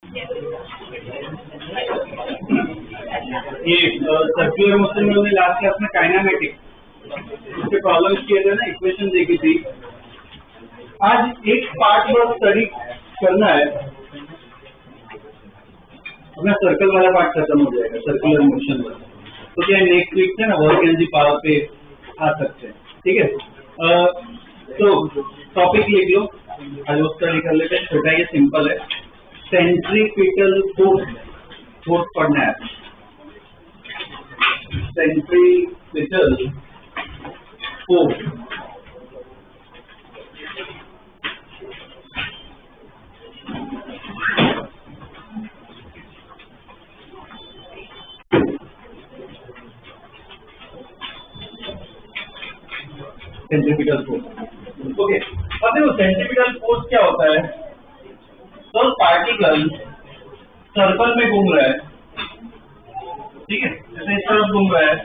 ये circular motion में हमने लास्ट क्लास में काइनेमेटिक्स उसके प्रॉब्लम किए थे ना, इक्वेशन देखी थी। आज एक पार्ट पर स्टडी करना है, अपना सर्कल वाला पार्ट खत्म हो जाएगा सर्कुलर मोशन में। तो क्या नेक्स्ट वीक से ना वर्क एनर्जी पावर पे आ सकते हैं, ठीक है। तो टॉपिक लिख लो, आज वो स्टडी कर लेते हैं। छोटा ये सिंपल है, सेंट्रीपिटल फोर्स पढ़ना है। Centripetal force centripetal force, okay. अब देखो सेंट्रीपिटल फोर्स क्या होता है। तो पार्टिकल सर्कल में घूम रहा है, ठीक है, जैसे इस तरफ घूम रहा है।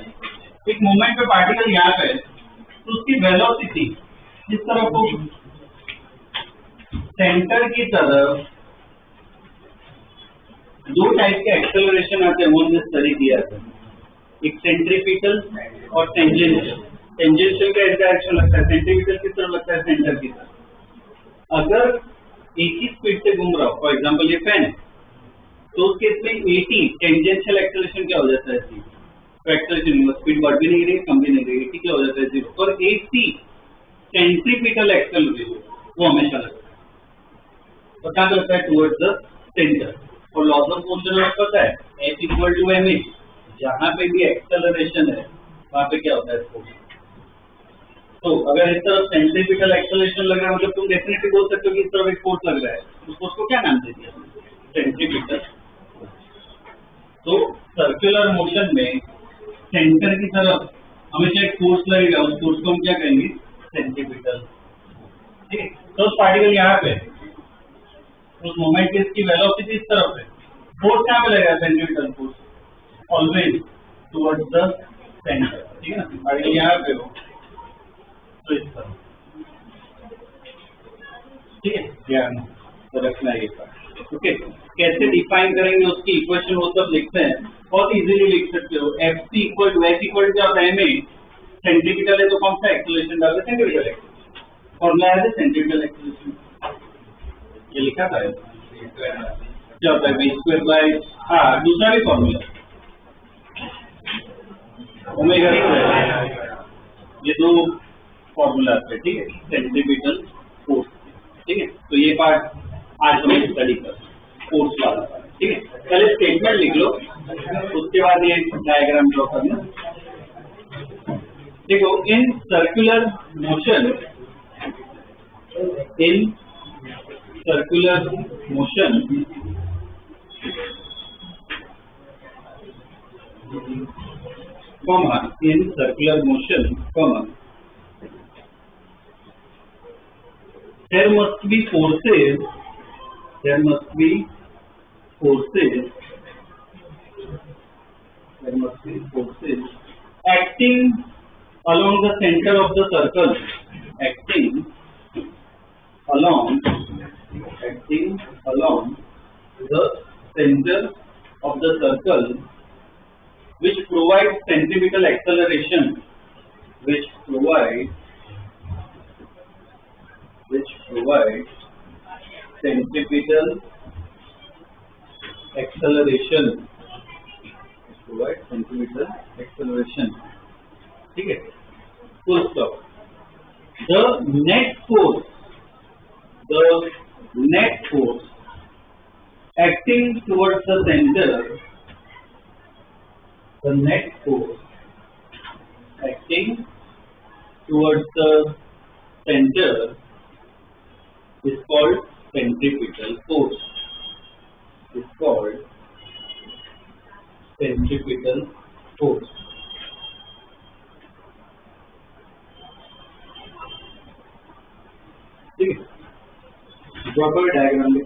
एक मोमेंट पे पार्टिकल यहाँ पे है, तो उसकी वेलोसिटी इस तरफ को सेंटर की तरफ दो टाइप के एक्सेलरेशन आते हैं, वो हमने स्टडी किया था। एक सेंट्रीपिटल और टेंजेंशियल। टेंजेंशियल का इस डायरेक्शन लगता है, सेंट्रीपिटल की तरफ लगता है सेंटर की तरफ। अगर एक ही स्पीड से घूम रहा हो, फॉर एग्जाम्पल ये फैन, तो उस केस में 80 टेंजेंशियल एक्सेलरेशन क्या हो जाता है, तो एक्सेलरेशन स्पीड बढ़ भी नहीं रही, कम भी नहीं रही, 80 क्या हो जाता है, 0। और 80 सेंट्रीपिटल एक्सेलरेशन वो हमेशा लगता है, तो क्या लगता है, टुवर्ड्स द सेंटर। और लॉस ऑफ मोशन में पता है F इक्वल टू ma, जहां पे भी एक्सेलरेशन है वहां पे क्या होता है, फोर्स। तो अगर इस तरफ सेंट्रीपिटल एक्सेलरेशन लग रहा है, मतलब तुम डेफिनेटली बोल सकते हो कि इस तरफ एक फोर्स लग रहा है, उस फोर्स को क्या नाम दे दिया, सेंट्रीपिटल। तो सर्कुलर मोशन में सेंटर की तरफ हमेशा एक फोर्स लगेगा, उस फोर्स को हम क्या कहेंगे, सेंट्रीपिटल, ठीक है। तो उस पार्टिकल यहाँ पे, उस मोमेंट की इसकी वेलोसिटी इस तरफ है, फोर्स कहाँ पे लगेगा, centripetal force, always towards the centre, ठीक है ना। पार्टिकल यहाँ पे हो तो इस तरह, ठीक है, ध्यान रखना है ये बात, ओके। कैसे डिफाइन करेंगे उसकी इक्वेशन, वो सब लिखते हैं, बहुत इजीली लिख सकते हो। Fc equal to F equal to आप ma, सेंट्रीपिटल है तो कौन सा एक्सेलरेशन डालोगे, सेंट्रीपिटल एक्सेलरेशन। फॉर्मूला है सेंट्रीपिटल एक्सेलरेशन, ये लिखा था क्या होता है, v² बाय, हाँ दूसरा भी फॉर्मूला ओमेगा स्क्वायर, ये दो फॉर्मूला है, ठीक है, सेंट्रीपिटल फोर्स, ठीक है। तो ये पार्ट आज हमें स्टडी कर फोर्स वाला, ठीक है। पहले स्टेटमेंट लिख लो, उसके बाद ये डायग्राम ड्रॉ करना। देखो, in circular motion, in circular motion comma, in circular motion, comma, there must be forces, there must be forces, there must be forces acting along the center of the circle, acting along the center of the circle, which provides centripetal acceleration, which provides centripetal acceleration, provides centripetal acceleration, ठीक है, full stop। The net force acting towards the center, the net force acting towards the center is called centripetal force, is called centripetal force, ठीक है। Proper diagram में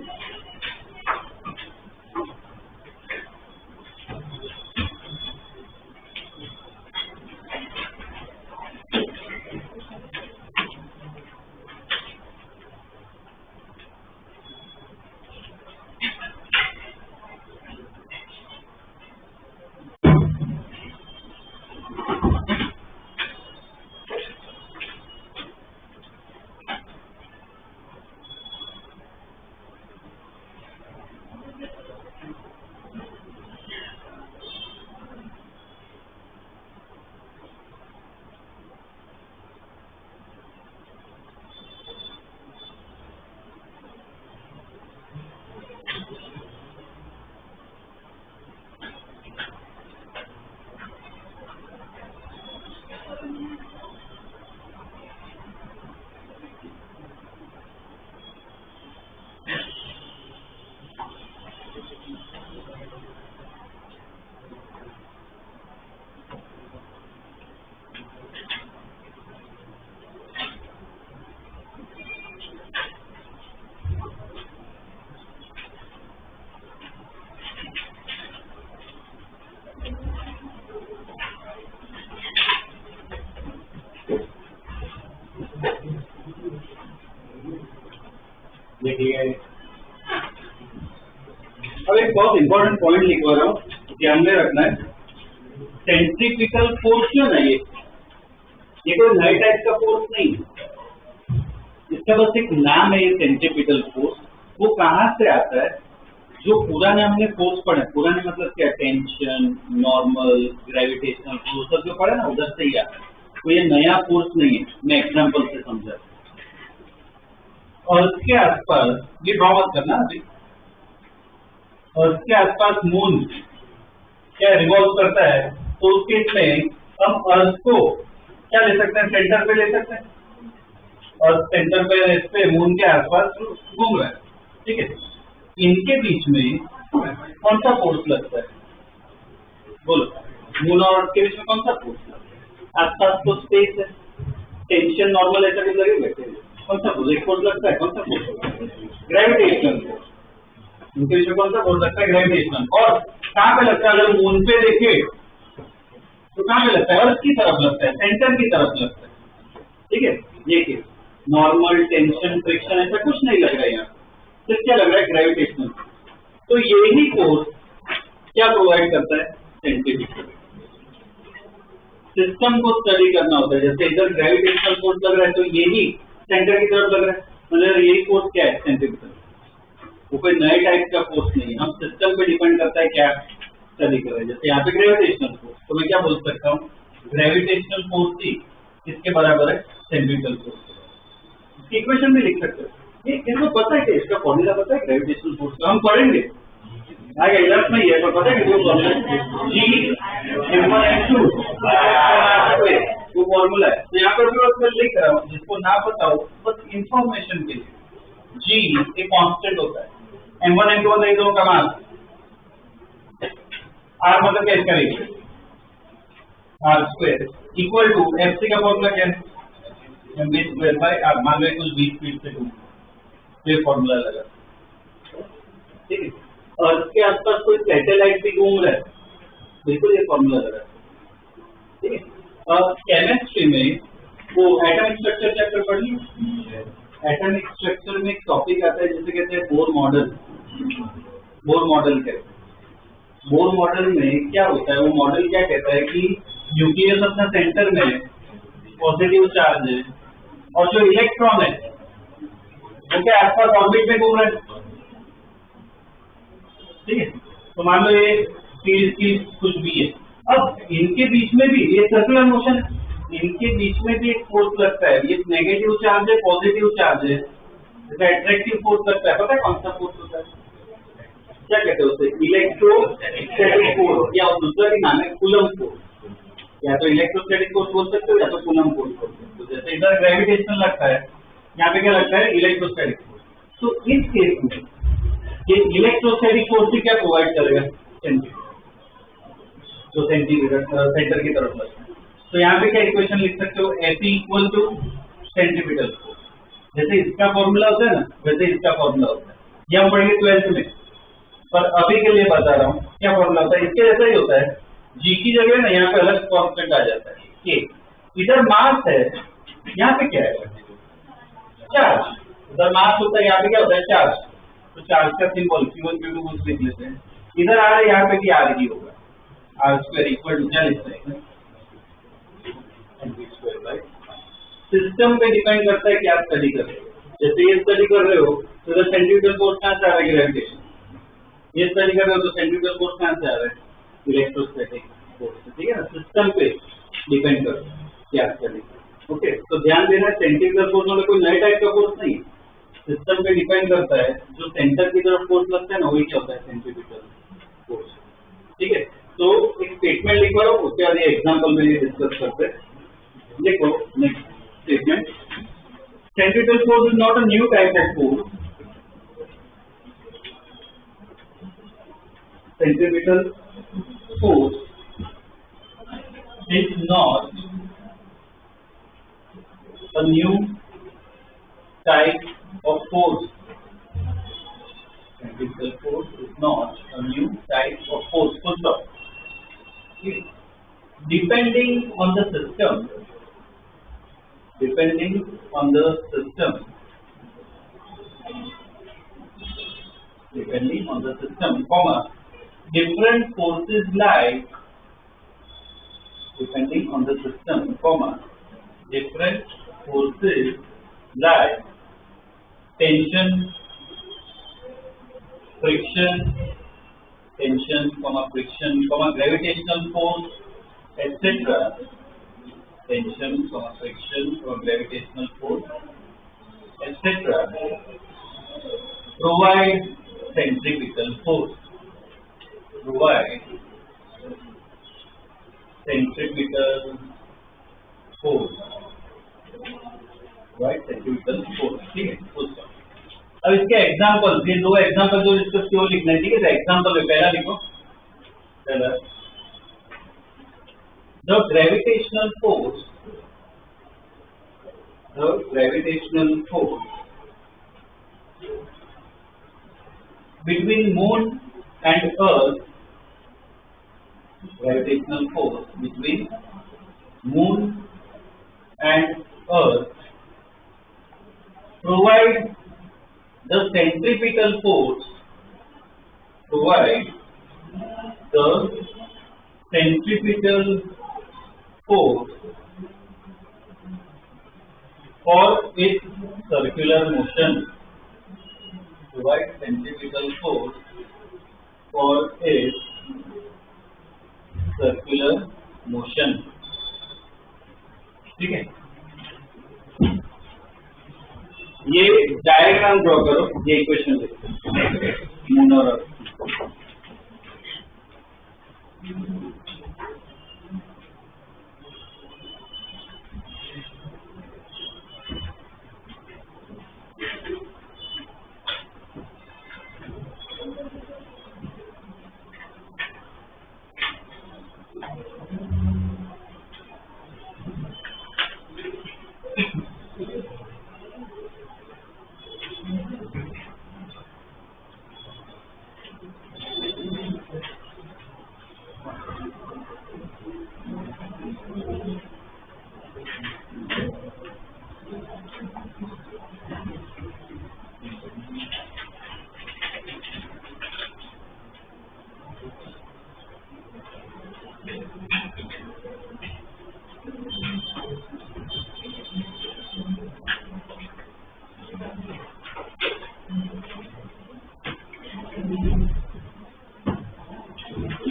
अब एक बहुत important point लिखवा रहा हूँ, ध्यान में रखना है। सेंट्रीपिटल फोर्स जो है ये कोई नए टाइप का फोर्स नहीं है, इसका बस एक नाम है ये सेंट्रीपिटल फोर्स। वो कहाँ से आता है? जो पुराने हमने फोर्स पढ़े, पुराने मतलब क्या, टेंशन, नॉर्मल, ग्रेविटेशनल फोर्स सब जो पढ़े ना, उधर से ही आता है। तो ये नया फोर्स नहीं है, मैं एग्जाम्पल से समझा। और उसके आसपास ये ड्रॉ मत करना अभी, और उसके आसपास मून क्या रिवॉल्व करता है, तो उस केस में हम अर्थ को क्या ले सकते हैं, सेंटर पे ले सकते हैं, और सेंटर पे इस पे मून के आसपास घूम रहा है, ठीक है। इनके बीच में कौन सा फोर्स लगता है, बोलो? मून और अर्थ के बीच में कौन सा फोर्स लगता है? आसपास तो स्पेस है, टेंशन, नॉर्मल ऐसा कुछ लगेगा, कौन सा फोर्स? एक फोर्स लगता है, कौन सा फोर्स? Gravitational force. इनके बीच में कौन सा फोर्स लगता है? ग्रेविटेशनल। और कहाँ पे लगता है? अगर मून पे देखे तो कहाँ पे लगता है? अर्थ की तरफ लगता है, सेंटर की तरफ लगता है, ठीक है। देखिए, नॉर्मल, टेंशन, फ्रिक्शन ऐसा कुछ नहीं लग रहा है यहाँ, सिर्फ क्या लग रहा है? ग्रेविटेशनल। तो यही फोर्स क्या प्रोवाइड करता है? सेंट्रीपिटल। सिस्टम को स्टडी करना होता है, जैसे इधर ग्रेविटेशनल फोर्स लग रहा है तो यही सेंटर की तरफ लग रहा है, मतलब यही फोर्स क्या है? सेंट्रीपिटल। वो कोई नए टाइप का फोर्स नहीं है, हम सिस्टम पे डिपेंड करता है क्या स्टडी कर रहे हैं। जैसे यहाँ पे ग्रेविटेशनल फोर्स, तो मैं क्या बोल सकता हूँ? ग्रेविटेशनल फोर्स ही किसके बराबर है? Centripetal force. इसकी इक्वेशन भी लिख सकते हो। ये किसको पता है कि इसका फॉर्मूला पता है ग्रेविटेशनल फोर्स का? हम पढ़ेंगे आगे इलाज में ही है, तो पता है कि वो फॉर्मूला जी m1m2 वो फॉर्मूला है। तो यहाँ पर भी मैं लिख रहा हूँ, जिसको ना पता हो बस इंफॉर्मेशन के लिए, जी एक कांस्टेंट होता है, m1 m2 मतलब इन दोनों का मान, r मतलब क्या इसका ratio, r square equal to fc का फॉर्मूला क्या है? mv square by r। मान लो कुछ 20 फीट से दूर, ये फॉर्मूला लगा, ठीक है। और इसके आसपास कोई सैटेलाइट भी घूम रहा है, बिल्कुल ये फॉर्मूला लगा, ठीक है। और केमिस्ट्री में वो एटॉमिक स्ट्रक्चर चैप्टर पढ़ लिया। एटॉमिक स्ट्रक्चर में एक टॉपिक आता है जिसे कहते हैं बोर मॉडल। बोर मॉडल कहते हैं। बोर मॉडल में क्या होता है? वो मॉडल क्या कहता है कि न्यूक्लियस अपना सेंटर में पॉजिटिव चार्ज है, और जो इलेक्ट्रॉन है वो क्या आसपास ऑर्बिट में घूम रहा है, ठीक है। तो मान लो ये फील्ड की कुछ भी है, अब इनके बीच में भी ये सर्कुलर मोशन है, इनके बीच में भी एक फोर्स लगता है, ये नेगेटिव चार्ज है, पॉजिटिव चार्ज है, जैसे अट्रैक्टिव फोर्स लगता है। पता है कौन सा फोर्स होता है? क्या कहते हैं उसे? इलेक्ट्रोस्टैटिक फोर्स, या दूसरा भी नाम है कूलम्ब फोर्स। या तो इलेक्ट्रोस्टैटिक फोर्स बोल सकते हो, या तो कूलम्ब फोर्स बोल सकते हो। जैसे इधर ग्रेविटेशनल लगता है, यहाँ पे क्या लगता है? Electrostatic force. तो इस केस में ये इलेक्ट्रोस्टैटिक फोर्स ही क्या प्रोवाइड करेगा? जो सेंटर की तरफ लगता है। तो यहाँ पे क्या इक्वेशन लिख सकते हो? F equal to centripetal force. जैसे इसका फॉर्मूला होता है ना, वैसे इसका फॉर्मूला होता है। ये हम पढ़ेंगे 12th में, पर अभी के लिए बता रहा हूँ क्या फॉर्मूला होता है। इसके जैसा ही होता है, जी की जगह ना यहाँ पे अलग कॉन्स्टेंट आ जाता है के। इधर मास है, यहाँ पे क्या है? चार्ज। इधर मास होता है, यहाँ पे क्या होता है? चार्ज। तो चार्ज का सिंबल Q1 Q2 कुछ लिख लेते हैं। इधर आ रहा है, यहाँ पे भी आर ही होगा, आर स्क्वायर इक्वल टू क्या लिखते हैं? सिस्टम पे डिपेंड करता है कि आप स्टडी कर रहे हो। जैसे ये स्टडी कर रहे हो तो इधर सेंट्रीपिटल फोर्स कहाँ से आ रहा है? ग्रेविटेशन। ये स्टडी कर रहे हो तो सेंट्रीपिटल फोर्स कहाँ से आ रहा है? इलेक्ट्रोस्टैटिक फोर्स, ठीक है ना। सिस्टम पे डिपेंड करता है कि आप स्टडी करो। ओके, तो ध्यान देना, सेंट्रीपिटल फोर्स मतलब कोई नए टाइप का फोर्स नहीं, सिस्टम पे डिपेंड करता है। जो सेंटर की तरफ फोर्स लगता है ना, वही क्या होता है? सेंट्रीपिटल फोर्स, ठीक है। तो एक स्टेटमेंट लिखवा लो, उसके बाद ये एग्जाम्पल में डिस्कस करते हैं। देखो next statement, centripetal force is not a new type of force. Centripetal force is not a new type of force. Centripetal force is not a new type of force. Full stop. Depending on the system, depending on the system, comma, different forces lie, depending on the system, comma, different forces lie, tension, friction, tension, comma, friction, comma, gravitational force, etc. Tension, comma, friction, comma, gravitational force, etc. Provide centripetal force. Provide centripetal force. Provide centripetal force. ठीक है, उसका अब इसके example, ये दो example जो discuss किए वो लिखना है, ठीक है। एग्जाम्पल में पहला लिखो, पहला the gravitational force between moon and earth, gravitational force between moon and earth provide the centripetal force, provide the centripetal force for its circular motion, provide centripetal force for its circular motion, ठीक है। ये diagram draw करो, ये equation लिखो moon और अर्थ।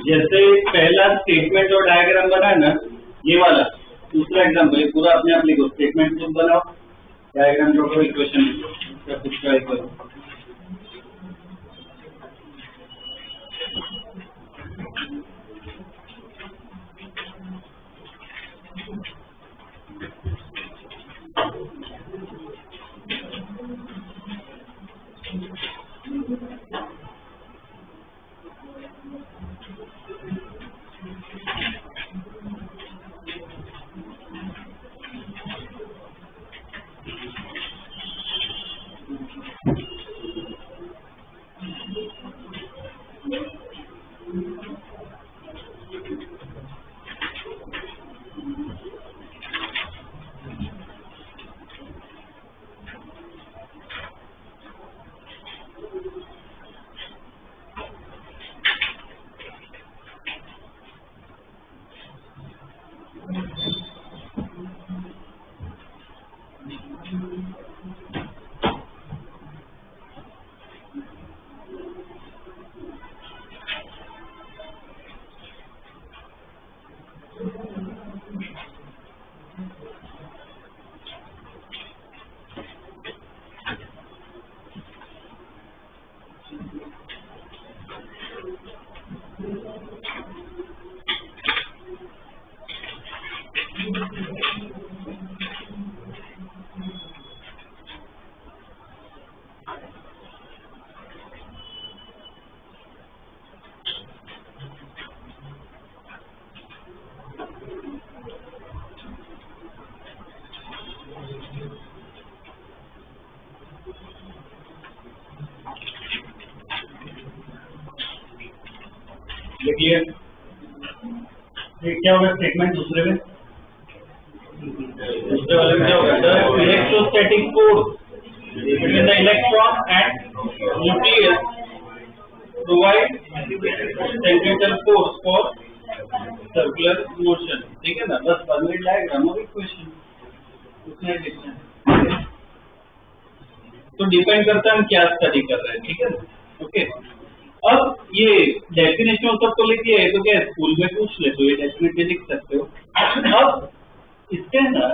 जैसे पहला statement और डायग्राम बना ना, ये वाला दूसरा एग्जाम्पल, पूरा अपने आप लिखो, स्टेटमेंट खुद बनाओ, डायग्राम ड्रॉ करो, इक्वेशन लिखो, सब कुछ ट्राई करो। देखिए क्या होगा स्टेटमेंट दूसरे में, दूसरे वाले में क्या होगा, the electrostatic force between the electron and nucleus provide centripetal force for circular motion, ठीक है ना, बस परमिट डायग्राम और इक्वेशन उसमें लिखना है। तो डिपेंड करता है हम क्या स्टडी कर रहे हैं, ठीक है ना। ओके, अब ये डेफिनेशन सब तो लिखिए, तो क्या स्कूल में पूछ ले तो ये डेफिनेटली लिख सकते हो। अब इसके ना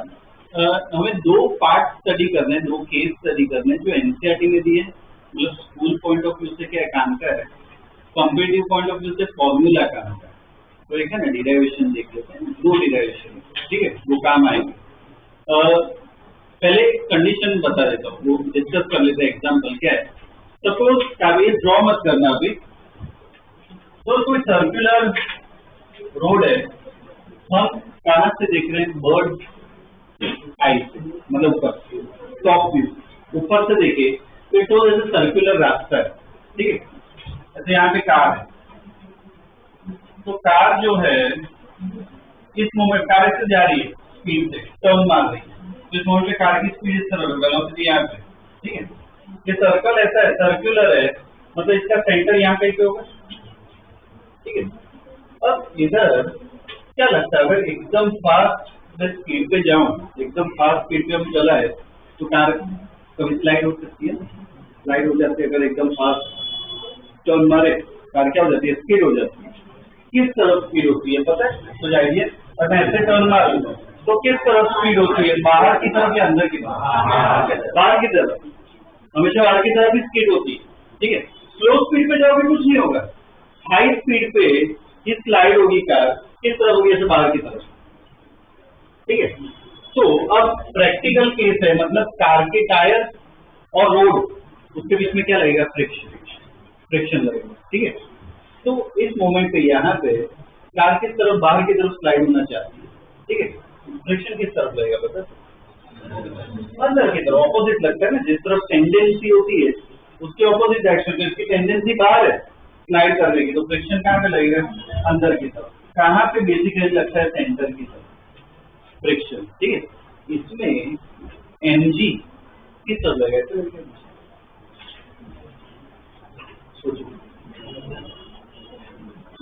हमें दो पार्ट स्टडी करने हैं, दो केस स्टडी करने हैं जो एनसीईआरटी में दिए, मतलब स्कूल पॉइंट ऑफ व्यू से क्या काम का है, कॉम्पिटिटिव पॉइंट ऑफ व्यू से फॉर्मूला काम का है। तो एक है ना डिराइवेशन देख लेते हैं, दो डिराइवेशन, ठीक है, वो काम आएंगे। पहले कंडीशन बता देता हूँ, वो डिस्कस कर लेते हैं। एग्जाम्पल क्या है, सपोज काफी ड्रॉ मत करना अभी, तो कोई सर्कुलर रोड है, हम कहाँ से देख रहे हैं, बर्ड आई से, मतलब ऊपर टॉप व्यू, ऊपर से देखे तो जैसे सर्कुलर रास्ता है, ठीक है। जैसे यहाँ पे कार है, तो कार जो है इस मोमेंट कार से जा रही है स्पीड से, टर्न मार रही है, तो इस मोमेंट पे कार की स्पीड इस तरह वेलोसिटी यहाँ पे, ठीक है। ये सर्कल ऐसा है, सर्कुलर है, मतलब इसका सेंटर यहाँ कहीं पे होगा, ठीक है। अब इधर क्या लगता है, अगर एकदम फास्ट स्पीड पे जाऊं, एकदम फास्ट स्पीड पे हम चला है तो कार कभी स्लाइड हो सकती है, स्लाइड हो जाती है। अगर एकदम फास्ट टर्न मारे कार क्या हो जाती है, स्पीड हो जाती है। किस तरफ स्पीड होती है पता है, तो जाइए, और मैं ऐसे टर्न मारूं तो किस तरफ स्पीड होती है, बाहर की तरफ या अंदर की तरफ, बाहर की तरफ, हमेशा बाहर की तरफ ही स्पीड होती है, ठीक है। स्लो स्पीड पे जाओगे कुछ नहीं होगा, हाई स्पीड पे ये स्लाइड होगी कार, किस तरफ होगी, ऐसे बाहर की तरफ, ठीक है। तो अब प्रैक्टिकल केस है, मतलब कार के टायर और रोड, उसके बीच में क्या लगेगा, फ्रिक्शन लगेगा, ठीक है। तो इस मोमेंट पे यहाँ पे कार किस तरफ, बाहर की तरफ स्लाइड होना चाहती है, ठीक है। फ्रिक्शन किस तरफ लगेगा पता, अंदर की तरफ, ऑपोजिट लगता है ना, जिस तरफ टेंडेंसी होती है उसके ऑपोजिट डायरेक्शन में, इसकी टेंडेंसी बाहर है स्लाइड करने की, तो फ्रिक्शन कहाँ पे लगेगा, अंदर की तरफ। कहाँ पे बेसिकली लगता है, सेंटर की तरफ फ्रिक्शन, ठीक है। इसमें mg किस तरफ लगेगा, सोचो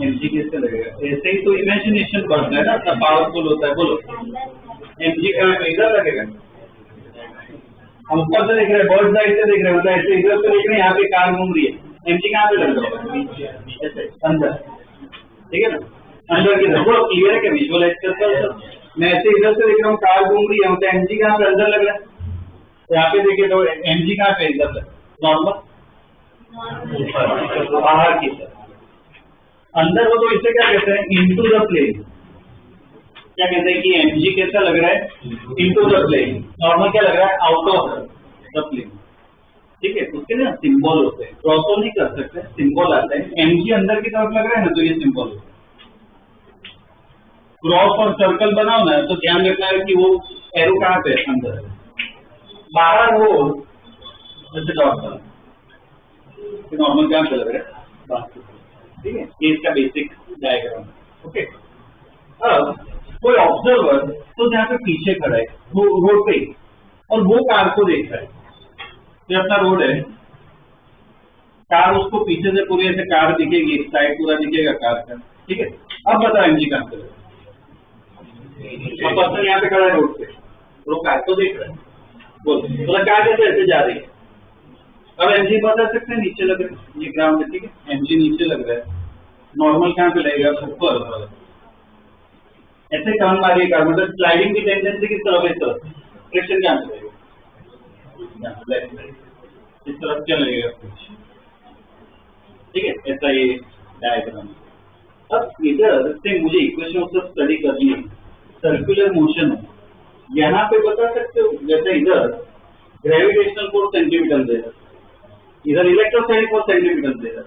mg किससे लगेगा, ऐसे ही तो इमेजिनेशन बढ़ता है ना, अपना पावरफुल होता है। बोलो mg कहाँ पे, इधर लगेगा, हम ऊपर से देख रहे हैं, बर्ड साइड से देख रहे हैं, मतलब ऐसे इधर से देख रहे हैं, यहाँ पे कार घूम रही है, mg कहाँ पे लग रहा है, ऐसे अंदर, ठीक है ना, अंदर की तरफ। वो क्लियर है क्या, विजुअलाइज करता है। मैं ऐसे इधर से देख रहा हूँ, कार घूम रही है, तो mg कहाँ पे, अंदर लग रहा है। तो यहाँ पे देखिए तो mg कहाँ पे, इधर लग, नॉर्मल बाहर की तरफ, अंदर हो तो इसे क्या कहते हैं, इनटू द प्लेन। क्या कहते हैं कि mg कैसा लग रहा है, इनटू द प्लेन, नॉर्मल क्या लग रहा है, आउट ऑफ द प्लेन, ठीक है। उसके लिए सिंबल होते हैं, क्रॉस तो नहीं कर सकते, सिंबल आता है। mg अंदर की तरफ लग रहा है ना, तो ये सिंबल होता है। क्रॉस और सर्कल बनाओ ना, तो ध्यान रखना है कि वो एरो कहाँ पे है, अंदर, बाहर हो जैसे डॉट बना, नॉर्मल कहाँ पे लग रहा है, बाहर, ठीक है। ये इसका बेसिक डायग्राम, ओके। अब कोई ऑब्जर्वर तो जहाँ पे पीछे खड़ा है, वो रोड पे, और वो कार को देख रहा है, ये अपना रोड है, कार उसको पीछे से पूरी ऐसे कार दिखेगी, साइड पूरा दिखेगा कार का, ठीक है। अब बताओ mg कहाँ पे, अब पर्सन यहाँ पे खड़ा है रोड पे, वो कार को देख रहा है, बोल मतलब कार कैसे ऐसे जा रही है। अब mg बता सकते हैं, नीचे लग रहा है, ये ग्राउंड है, ठीक है, mg नीचे लग रहा है, नॉर्मल कहाँ पे लगेगा, ऊपर, ऐसे टर्न मारिए कार, मतलब स्लाइडिंग की टेंडेंसी किस तरफ है, इस तरफ, फ्रिक्शन कहाँ पे लगेगा, इस तरफ क्या लगेगा, ठीक है। ऐसा ये डायग्राम। अब इधर से मुझे इक्वेशन सब स्टडी करनी है, सर्कुलर मोशन है, यहाँ पे बता सकते हो, जैसे इधर ग्रेविटेशनल फोर्स सेंटीमीटर दे रहा, इधर इलेक्ट्रोस्टैटिक फोर्स सेंटीमीटर दे रहा,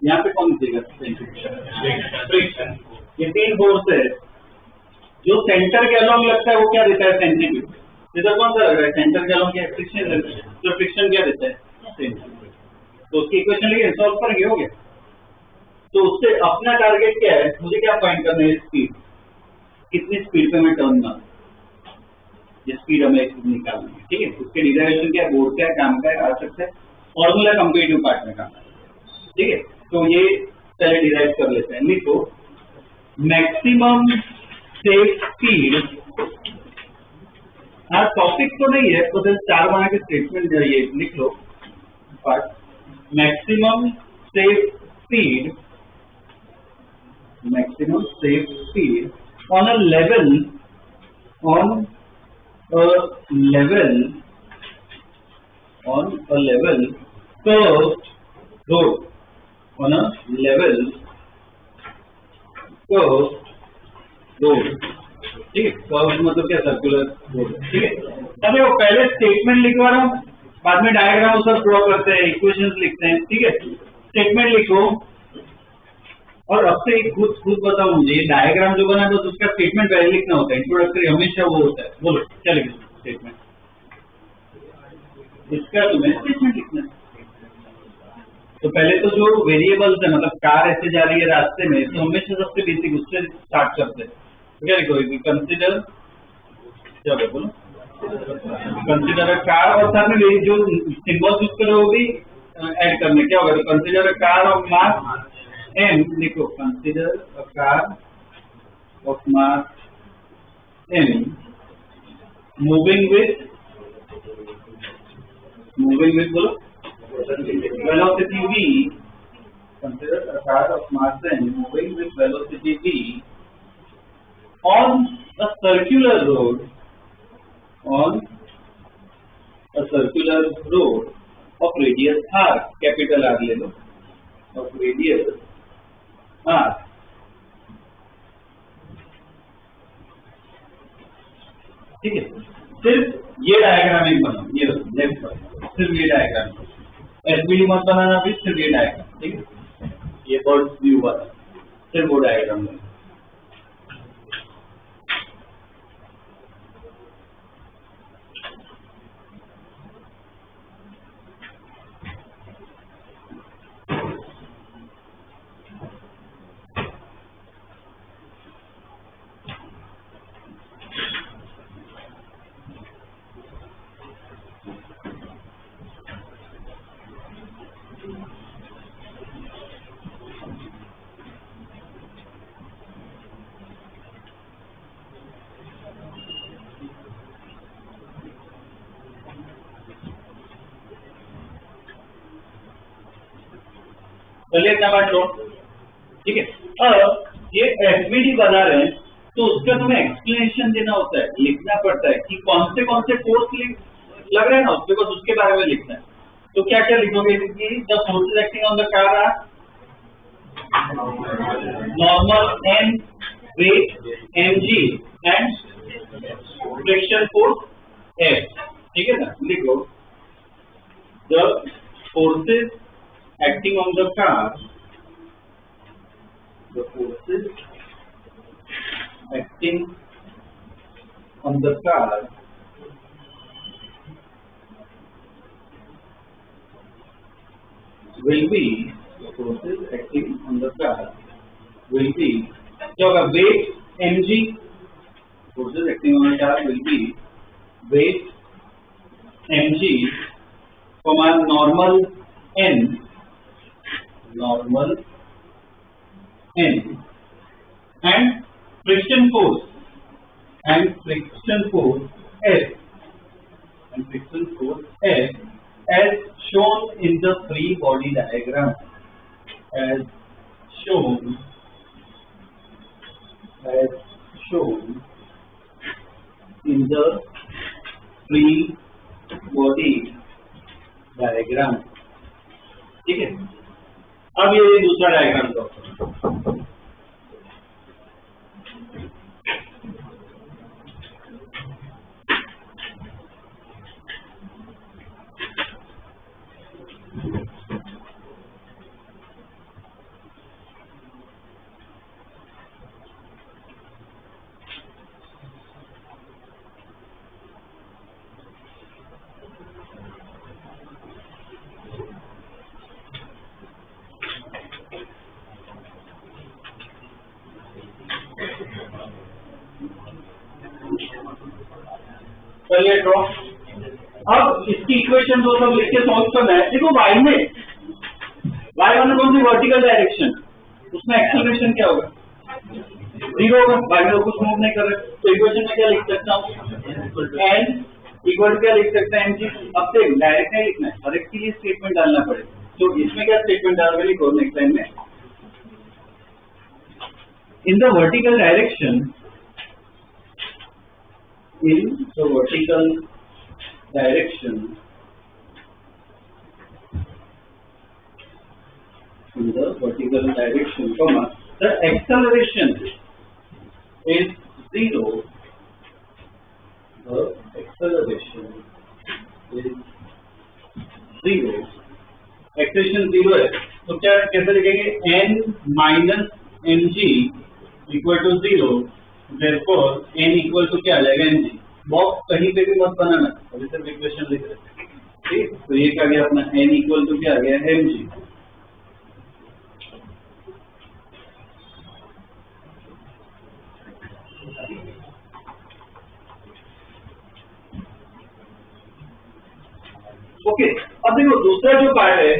यहाँ पे कौन देगा, फ्रिक्शन। ये तीन फोर्स है, जो सेंटर के अलोंग लगता है वो क्या देता है, सेंटीमीटर। इधर कौन सा लग रहा है, सेंटर के अलोंग क्या फ्रिक्शन लग रहा है, तो फ्रिक्शन क्या देता है, सेंटीमीटर। तो उसकी इक्वेशन लेके सॉल्व करेंगे, हो गया। तो उससे अपना टारगेट क्या है, मुझे क्या फाइंड करना है, स्पीड, कितनी स्पीड पे मैं टर्न मारूं, ये स्पीड हमें निकालनी है, ठीक है। उसके डिराइवेशन क्या है, बोर्ड क्या है, काम का है, आ सकता है, फॉर्मूला कंपेटिटिव पार्ट में काम है, ठीक है। तो ये पहले डिराइव कर लेते हैं। लिखो मैक्सिमम सेफ स्पीड, हाँ टॉपिक तो नहीं है तो सिर्फ 4 बना के स्टेटमेंट ये लिख लो। Maximum safe speed, maximum safe speed on a level, on a level curved road, on a level curved road, ठीक है। कर्व मतलब क्या, सर्कुलर रोड, ठीक है। अब देखो पहले स्टेटमेंट लिखवा रहा हूँ, बाद में डायग्राम सब ड्रॉ करते हैं, इक्वेशंस लिखते हैं, ठीक है। स्टेटमेंट लिखो और अब से खुद बताओ मुझे, ये डायग्राम जो बना तो उसका स्टेटमेंट पहले लिखना होता है, इंट्रोडक्टरी हमेशा वो होता है। बोलो क्या लिखना स्टेटमेंट, इसका तुम्हें स्टेटमेंट लिखना है। तो पहले तो जो वेरिएबल्स है, मतलब कार ऐसे जा रही है रास्ते में, तो हमेशा सबसे बेसिक उससे स्टार्ट करते हैं। तो क्या लिखोगे, कंसिडर, क्या बोलो, कंसिडर अ कार, और साथ में जो सिंबल्स यूज करो वो भी ऐड करने, क्या होगा, तो consider a car of mass M, लिखो consider a car of mass M moving with बोलो velocity v, consider a car of mass M moving with velocity v on a circular road, on a circular road of radius r, capital R ले लो, of radius r, ठीक है। सिर्फ ये diagram एक बनाओ, ये left पर सिर्फ ये डायग्राम, एसबीडी मत बनाना, भी सिर्फ ये डायग्राम, ठीक है। ये बर्ड्स व्यू वाला सिर्फ वो डायग्राम है। चलिए क्या बात लो, ठीक है। अब ये एसबीडी बना रहे हैं तो उसका तुम्हें एक्सप्लेनेशन देना होता है, लिखना पड़ता है कि कौन से फोर्स लग रहे हैं ना, उसके बाद उसके बारे में लिखना है। तो क्या क्या लिखोगे कि the forces acting on the car are normal N, weight mg एंड फ्रिक्शन फोर्स F, ठीक है ना। लिखो the forces acting on the car, the forces acting on the car will be, the forces acting on the car will be, क्या होगा, weight mg, forces acting on the car will be weight mg, normal n, and friction force F, as shown in the free body diagram, as shown in the free body diagram, ठीक है। अब ये दूसरा diagram दो, चलिए draw. अब इसकी equation दो सब लिख के सॉल्व करना है। देखो y वाला कौन सी वर्टिकल डायरेक्शन, उसमें एक्सेलरेशन क्या होगा, 0 होगा, y में कुछ मूव नहीं कर रहे, तो इक्वेशन में क्या लिख सकता हूँ, n इक्वल क्या लिख सकते हैं mg। अब देख डायरेक्ट नहीं लिखना है, हर एक के लिए स्टेटमेंट डालना पड़ेगा, तो इसमें क्या स्टेटमेंट डाल के लिखो नेक्स्ट लाइन में, in the vertical direction, in the vertical direction, in the vertical direction, comma, the acceleration is 0. The acceleration is 0. Acceleration 0 है, तो क्या कैसे लिखेंगे, n minus mg equal to 0, therefore n equal to क्या आ जाएगा mg। Box कहीं पे भी मत बनाना, अभी सिर्फ इक्वेशन लिख रहे हैं, ठीक। तो ये क्या गया अपना n इक्वल टू क्या आ गया mg। ओके, अब देखो दूसरा जो पार्ट है,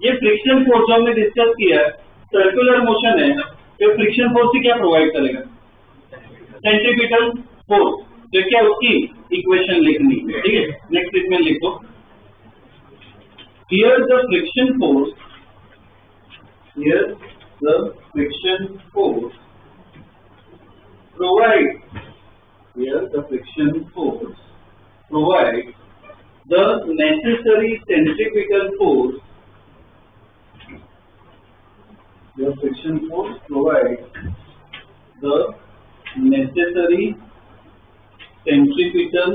ये फ्रिक्शन फोर्स जो हमने डिस्कस किया है, सर्कुलर मोशन है, तो फ्रिक्शन फोर्स से क्या प्रोवाइड करेगा, सेंट्रीपिटल फोर्स। तो क्या उसकी इक्वेशन लिखनी है, ठीक है। नेक्स्ट स्टेटमेंट लिखो, here the friction force, here the friction force provide, here the friction force provide the necessary centripetal force, the friction force provides the necessary centripetal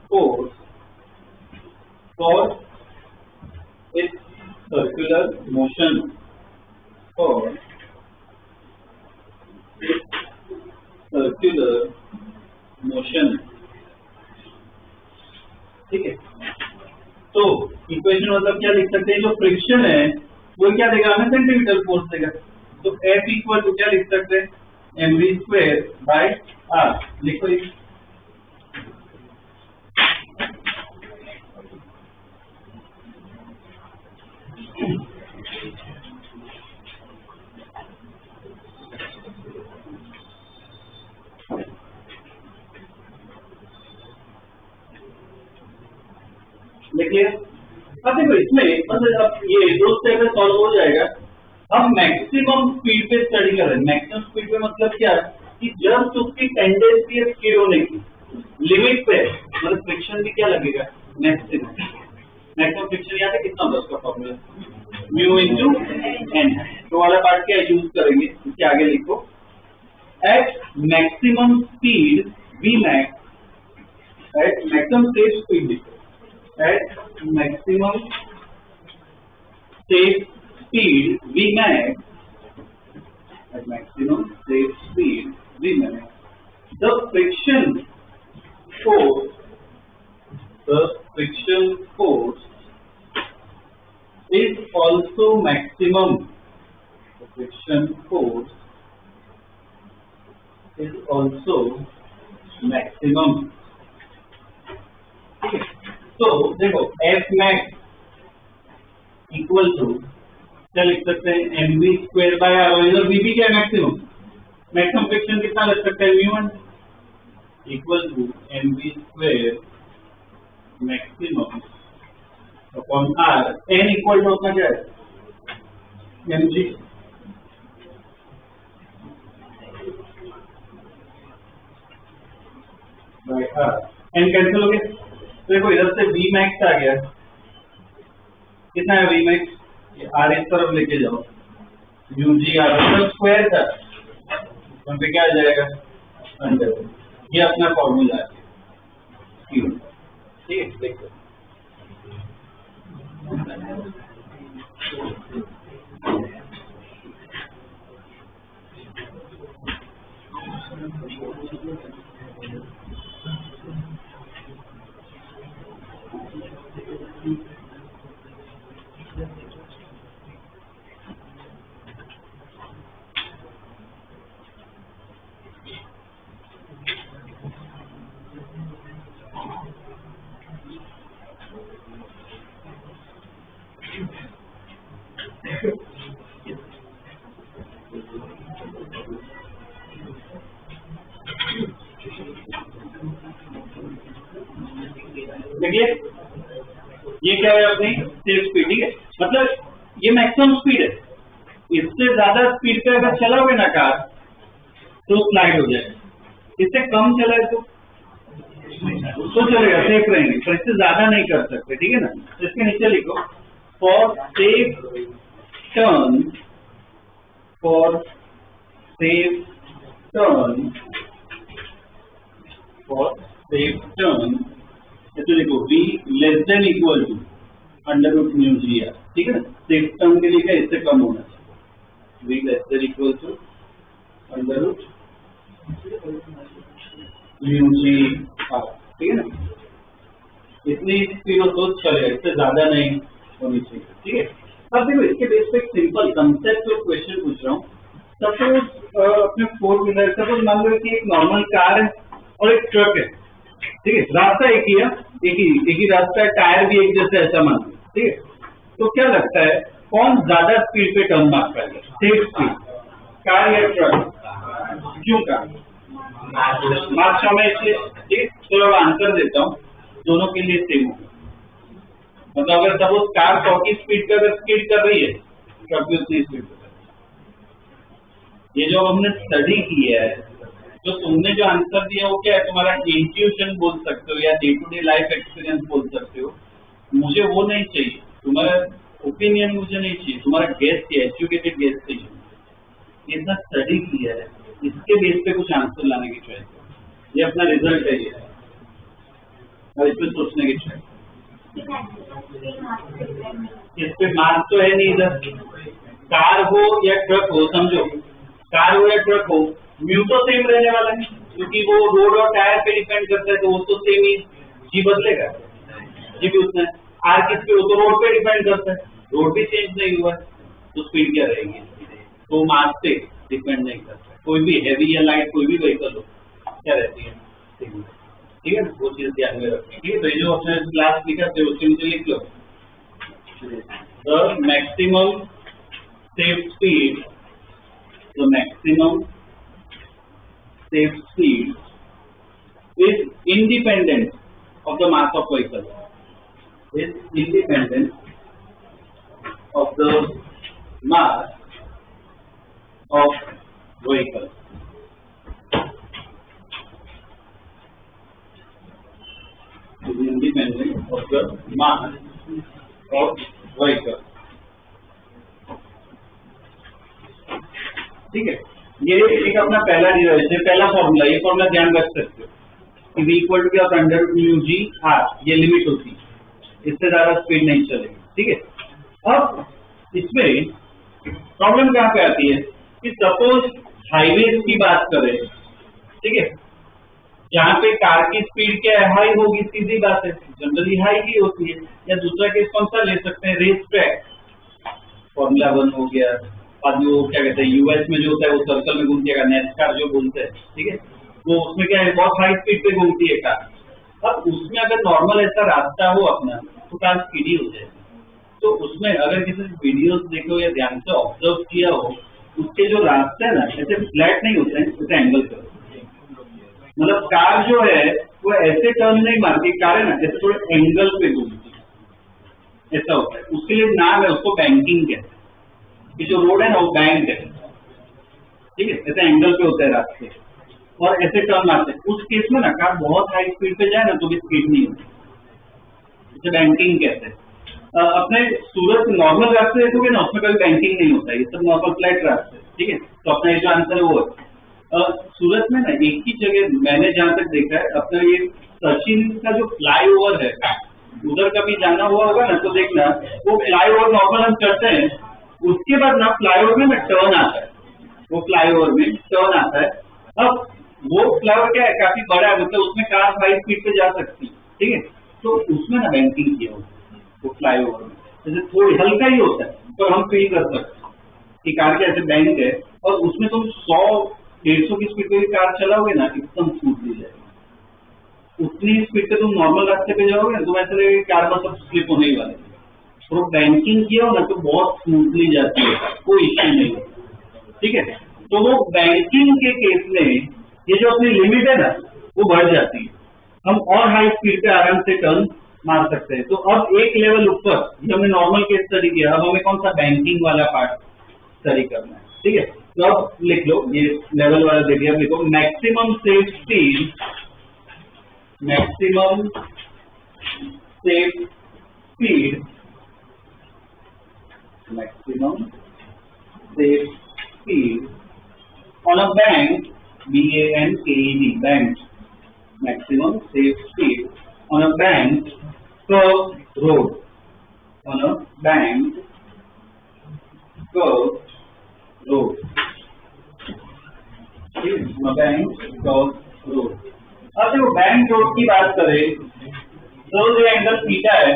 force for its circular motion, for its circular motion, ठीक है। तो equation मतलब क्या लिख सकते हैं, जो friction है वो क्या देगा हमें, सेंट्रीपिटल फोर्स देगा। तो F इक्वल टू क्या लिख सकते हैं, mv स्क्वायर बाय r, लिखो ये। देखिए अब देखो इसमें मतलब अब ये दो स्टेप में सॉल्व हो जाएगा। हम मैक्सिमम स्पीड पे स्टडी कर रहे हैं। मैक्सिमम स्पीड पे मतलब क्या है कि जब उसकी टेंडेंसी है स्किड होने की, लिमिट पे मतलब फ्रिक्शन भी क्या लगेगा, मैक्सिमम। मैक्सिमम फ्रिक्शन याद है कितना होगा उसका फॉर्मूला, म्यू इनटू एन। तो वाला पार्ट क्या यूज करेंगे, इसके आगे लिखो, at maximum speed V max, at maximum state speed लिखो, at maximum state speed Vmax, at maximum state speed Vmax, the friction force, the friction force is also maximum, the friction force is also maximum, ठीक है। तो देखो F max equal to क्या लिख सकते हैं, mv square by r, और इधर vp क्या है, मैक्सिमम। मैक्सिमम फ्रिक्शन कितना लग सकता है, mu one equal to mv square maximum upon r, n equal to अपना क्या है, mg। By r, n cancel हो गया। तो देखो इधर से V मैक्स आ गया, कितना है V मैक्स, ये R इस तरफ लेके जाओ, UG R मतलब स्क्वायर था, वहां पे क्या आ जाएगा, अंडर। ये अपना फॉर्मूला है, ठीक है। देखो देखिए ये क्या है अपनी सेफ स्पीड, ठीक है, मतलब ये मैक्सिमम स्पीड है। इससे ज्यादा स्पीड पे अगर चलाओगे ना कार तो स्लाइड हो जाएगा, इससे कम चलाए तो चलेगा, सेफ रहेंगे, पर इससे ज्यादा नहीं कर सकते, ठीक है ना। तो इसके नीचे लिखो for safe turn, for safe turn, for safe turn, तो लिखो v less than equal to √μgr, ठीक है ना। सेफ टर्न के लिए क्या इससे कम होना चाहिए, v less than equal to √μgr, ठीक है ना। इतनी स्पीड हो तो चलेगा, इससे ज्यादा नहीं होनी चाहिए, ठीक है। अब देखो इसके बेस पे एक सिंपल कंसेप्ट और क्वेश्चन पूछ रहा हूँ। सपोज अपने 4 व्हीलर, सपोज मान लो कि एक नॉर्मल कार है और एक ट्रक है, ठीक है, रास्ता एक ही है, एक ही रास्ता है, टायर भी एक जैसे, ऐसा मान लो, ठीक है। तो क्या लगता है कौन ज्यादा स्पीड पे टर्न मार पाएगा, सेफ स्पीड, कार या ट्रक? क्यों कार? मार्क्स में इसलिए, ठीक, तो अब आंसर देता हूँ, दोनों के लिए सेम होगा। मतलब अगर सपोज कार 100 की स्पीड पे अगर स्पीड कर रही है, ट्रक भी उतनी स्पीड पे। ये जो हमने स्टडी की है, तो तुमने जो आंसर दिया वो क्या है, तुम्हारा इंट्यूशन बोल सकते हो या day to day life experience बोल सकते हो। मुझे वो नहीं चाहिए, तुम्हारा ओपिनियन मुझे नहीं चाहिए, तुम्हारा गेस चाहिए, एजुकेटेड गेस चाहिए। इतना स्टडी किया है, इसके बेस पे कुछ आंसर लाने की चॉइस है, ये अपना रिजल्ट है, ये और इस पे सोचने की चॉइस। इस पे मार्क्स तो है नहीं इधर, कार हो या ट्रक हो, समझो कार हो या ट्रक हो, म्यू तो सेम रहने वाला है, क्योंकि वो रोड और टायर पे डिपेंड करता है, तो वो तो सेम ही, जी बदलेगा, जी भी उतना है। आर किस पे हो, तो रोड पे डिपेंड करता है, रोड भी चेंज नहीं हुआ, तो स्पीड क्या रहेगी, तो मार्क्स पे डिपेंड नहीं करता। कोई भी हैवी या लाइट कोई भी व्हीकल हो, क्या रहती है, ठीक है, वो चीज ध्यान में रखनी, ठीक है। तो ये जो अपने क्लास लिखा थे उसके नीचे लिख लो, the maximum safe speed, the maximum safe speed is independent of the mass of vehicle, is independent of the mass of vehicle, is independent of the mass of vehicle, ठीक है। ये एक अपना पहला डिराइवेशन, पहला फॉर्मूला, ये formula ध्यान रख सकते हो कि v इक्वल टू √μgr, ये लिमिट होती है, इससे ज्यादा स्पीड नहीं चलेगी, ठीक है। अब इसमें प्रॉब्लम कहाँ पे आती है कि सपोज हाईवे की बात करें, ठीक है, जहाँ पे कार की स्पीड क्या है, हाई होगी, सीधी बात है, जनरली हाई ही होती है। या दूसरा केस कौन सा ले सकते हैं, रेस ट्रैक, फॉर्मूला 1 हो गया, और जो क्या कहते हैं यूएस में जो होता है वो सर्कल में घूमती है, नेस्कार जो बोलते हैं, ठीक है, वो उसमें क्या है बहुत हाई स्पीड पे घूमती है कार। अब उसमें अगर नॉर्मल ऐसा रास्ता हो अपना, तो कार स्पीडी हो जाएगी। तो उसमें अगर किसी वीडियोस देखो या ध्यान से ऑब्जर्व किया हो, उसके जो रास्ते है ना ऐसे फ्लैट नहीं होते हैं, ऐसे एंगल पे, मतलब कार जो है वो ऐसे टर्न नहीं मारती, कार है ना ऐसे थोड़े एंगल पे घूमती है, ऐसा होता है। उसके लिए नाम है, उसको बैंकिंग कहते हैं, कि जो रोड है ना वो बैंक है, ठीक है, ऐसे एंगल पे होते हैं रास्ते और ऐसे टर्न मारते हैं। उस केस में ना कार बहुत हाई स्पीड पे जाए ना तो भी स्पीड नहीं होती, इसे बैंकिंग कहते हैं। अपने सूरत नॉर्मल रास्ते देखोगे ना उसमें कभी बैंकिंग नहीं होता है, ये सब नॉर्मल फ्लैट रास्ते, ठीक है। तो अपना ये जो आंसर है वो है सूरत में ना एक ही जगह, मैंने जहाँ तक देखा है अपना ये सचिन का जो फ्लाईओवर है, उधर कभी जाना हुआ होगा ना तो देखना, वो फ्लाईओवर नॉर्मल हम करते हैं, उसके बाद ना फ्लाईओवर में टर्न आता है, वो फ्लाईओवर में टर्न आता है। अब वो फ्लाईओवर क्या है, काफी बड़ा है, मतलब उसमें कार हाई स्पीड पे जा सकती है, ठीक है। तो उसमें ना बैंकिंग किया होता है वो फ्लाईओवर में, जैसे थोड़ी हल्का ही होता है, तो हम फील कर सकते हैं कि कार के ऐसे बैंक है, और उसमें तुम 100-150 की स्पीड पे भी कार चलाओगे ना एकदम स्मूथली जाएगी। उतनी स्पीड पे तुम नॉर्मल रास्ते पे जाओगे ना तो ऐसा लगेगा कार में सब स्लिप होने ही वाले। तो बैंकिंग किया हो ना तो बहुत स्मूथली जाती है, कोई इश्यू नहीं होता, ठीक है। तो वो बैंकिंग के केस में ये जो अपनी लिमिट है ना वो बढ़ जाती है, हम और हाई स्पीड पे आराम से टर्न मार सकते हैं। तो अब एक लेवल ऊपर, ये हमने नॉर्मल केस स्टडी किया, अब हमें कौन सा बैंकिंग वाला पार्ट स्टडी करना है। ठीक है, तो अब लिख लो, ये लेवल वाला दे दिया, लिखो maximum safe speed, maximum safe speed, maximum safe speed on a bank, BANKED, bank, maximum safe speed on a bank curved road, on a bank curved road, on a bank curved road। अब देखो bank road की बात करें तो जो angle theta है,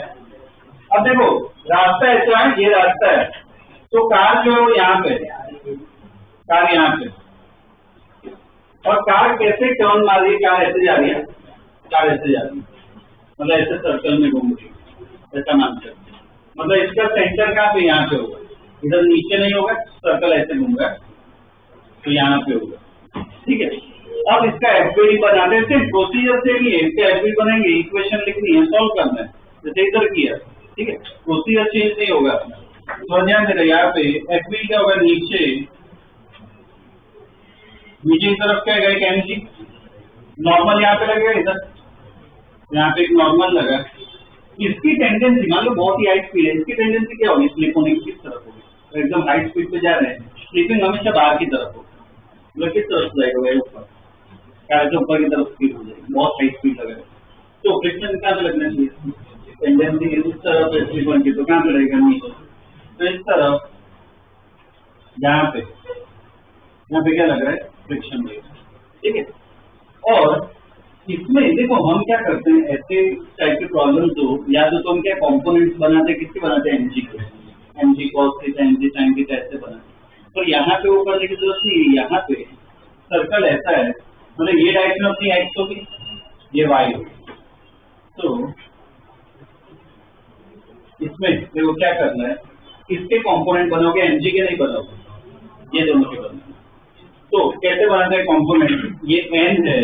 अब देखो रास्ता ऐसा है, ये रास्ता है, तो कार जो है वो यहाँ पे, कार यहाँ पे, और कार कैसे टर्न मार रही है, कार ऐसे जा रही है, कार ऐसे जा रही है, मतलब ऐसे सर्कल में घूम रही है, ऐसा मान सकते। मतलब इसका सेंटर कहाँ पे, यहाँ पे होगा, इधर नीचे नहीं होगा, सर्कल ऐसे घूमेगा तो यहाँ पे होगा। ठीक है, अब इसका एफबीडी बनाते थे, प्रोसीजर से नहीं है, इसका एफबीडी बनेंगे, इक्वेशन लिखनी है, सॉल्व करना है, जैसे इधर किया। ठीक है, प्रोसीजर चेंज नहीं होगा। तो ध्यान देना, यहाँ पे एफबीडी क्या होगा, नीचे, नीचे की तरफ क्या है, एमजी नॉर्मल यहाँ पे लगेगा, इधर यहाँ पे एक नॉर्मल लगा। इसकी टेंडेंसी, मान लो बहुत ही हाई स्पीड है, इसकी टेंडेंसी क्या होगी, स्लिप होने की किस तरफ होगी, तो एकदम हाई स्पीड पे जा रहे हैं, स्लिपिंग हमेशा बाहर की तरफ होगी, मतलब किस तरफ जाएगा, वही ऊपर, कार के ऊपर की तरफ स्पीड हो जाएगी, बहुत हाई स्पीड लगेगा। तो फ्रिक्शन कहाँ पे लगना चाहिए, टेंडेंसी इस तरफ है स्लिप होने की, तो कहाँ पे लगेगा, नीचे, तो इस तरफ, यहाँ पे क्या लग रहा है, फ्रिक्शन रहेगा। ठीक है, और इसमें देखो हम क्या करते हैं, ऐसे टाइप के प्रॉब्लम तो या तो हम क्या कंपोनेंट्स बनाते हैं, किसके बनाते हैं, एमजी के, MG cos theta, MG sine theta, ऐसे बनाते हैं। पर यहाँ पे वो करने की जरूरत नहीं है, यहाँ पे सर्कल ऐसा है, मतलब ये डायरेक्शन अपनी एक्स होगी, ये वाई होगी, तो इसमें देखो क्या करना है, इसके कंपोनेंट बनोगे, एमजी के नहीं बनोगे, ये दोनों के बनोगे। तो कैसे बनाते हैं कंपोनेंट, ये एन है,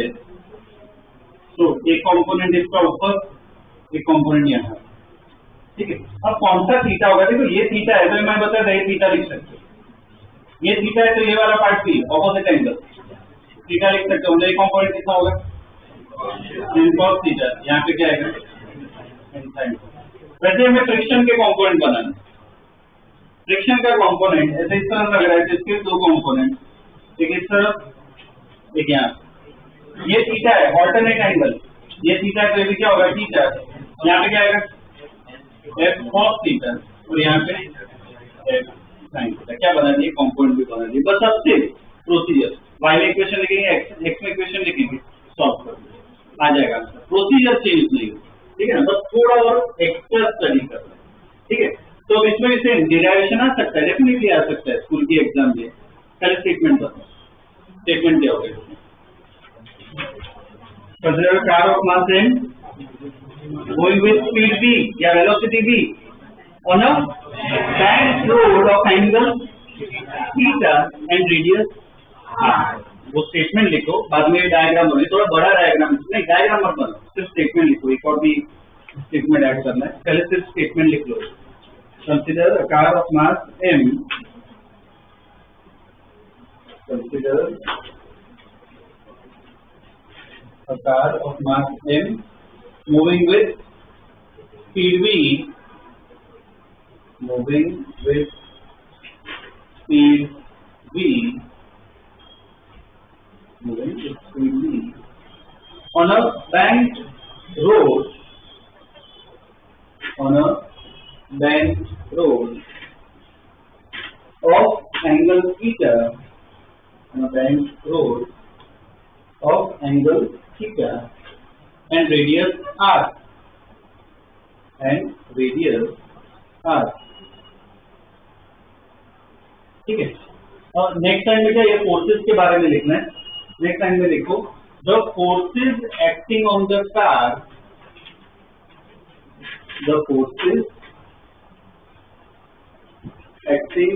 तो एक कंपोनेंट इसका ऊपर, एक कंपोनेंट यहाँ। ठीक है, अब कौन सा थीटा होगा, देखो ये थीटा है, तो मैं बता रहा, ये थीटा लिख सकते हो, ये थीटा है, तो ये वाला पार्ट भी ऑपोजिट एंगल थीटा लिख सकते हो, ये कंपोनेंट कितना होगा, cos थीटा, यहाँ पे क्या आएगा, sin। वैसे हमें फ्रिक्शन के कंपोनेंट बनाना, फ्रिक्शन का कंपोनेंट ऐसे इस तरह लग रहा है, इसके दो कंपोनेंट, एक इस तरफ, एक यहाँ, ये थीटा है, ऑल्टरनेट एंगल, ये थीटा है, तो ये भी क्या होगा, थीटा, यहाँ पे क्या आएगा, f cos थीटा, और यहाँ पे f sin थीटा। क्या बना दिए, कंपोनेंट भी बना दिए, बस अब से प्रोसीजर, y में इक्वेशन लिखेंगे, x में इक्वेशन लिखेंगे, सॉल्व कर देंगे, आ जाएगा आंसर, प्रोसीजर चेंज नहीं होगा। ठीक है ना, बस थोड़ा और एक्स्ट्रा स्टडी करना है। ठीक है, तो अब इसमें से डिराइवेशन आ सकता है, डेफिनेटली आ सकता है, स्कूल की एग्जाम में, पहले स्टेटमेंट बताओ, स्टेटमेंट क्या होगा, consider a car of mass m going with speed v या velocity v on a bank road of angle theta and radius r। वो स्टेटमेंट लिखो, बाद में डायग्राम बने, थोड़ा बड़ा डायग्राम, नहीं डायग्राम मत बनो, सिर्फ स्टेटमेंट लिखो, एक और भी स्टेटमेंट ऐड करना है, पहले सिर्फ स्टेटमेंट लिख लो। Consider a car of mass m, consider a car of mass m moving with speed v, moving with speed v, moving with speed v on a banked road, on a banked road of angle theta, on a banked road of angle theta and radius r, and radius r। ठीक है, और next time में क्या, ये forces के बारे में लिखना है, नेक्स्ट टाइम में लिखो, the forces acting on the car, the forces acting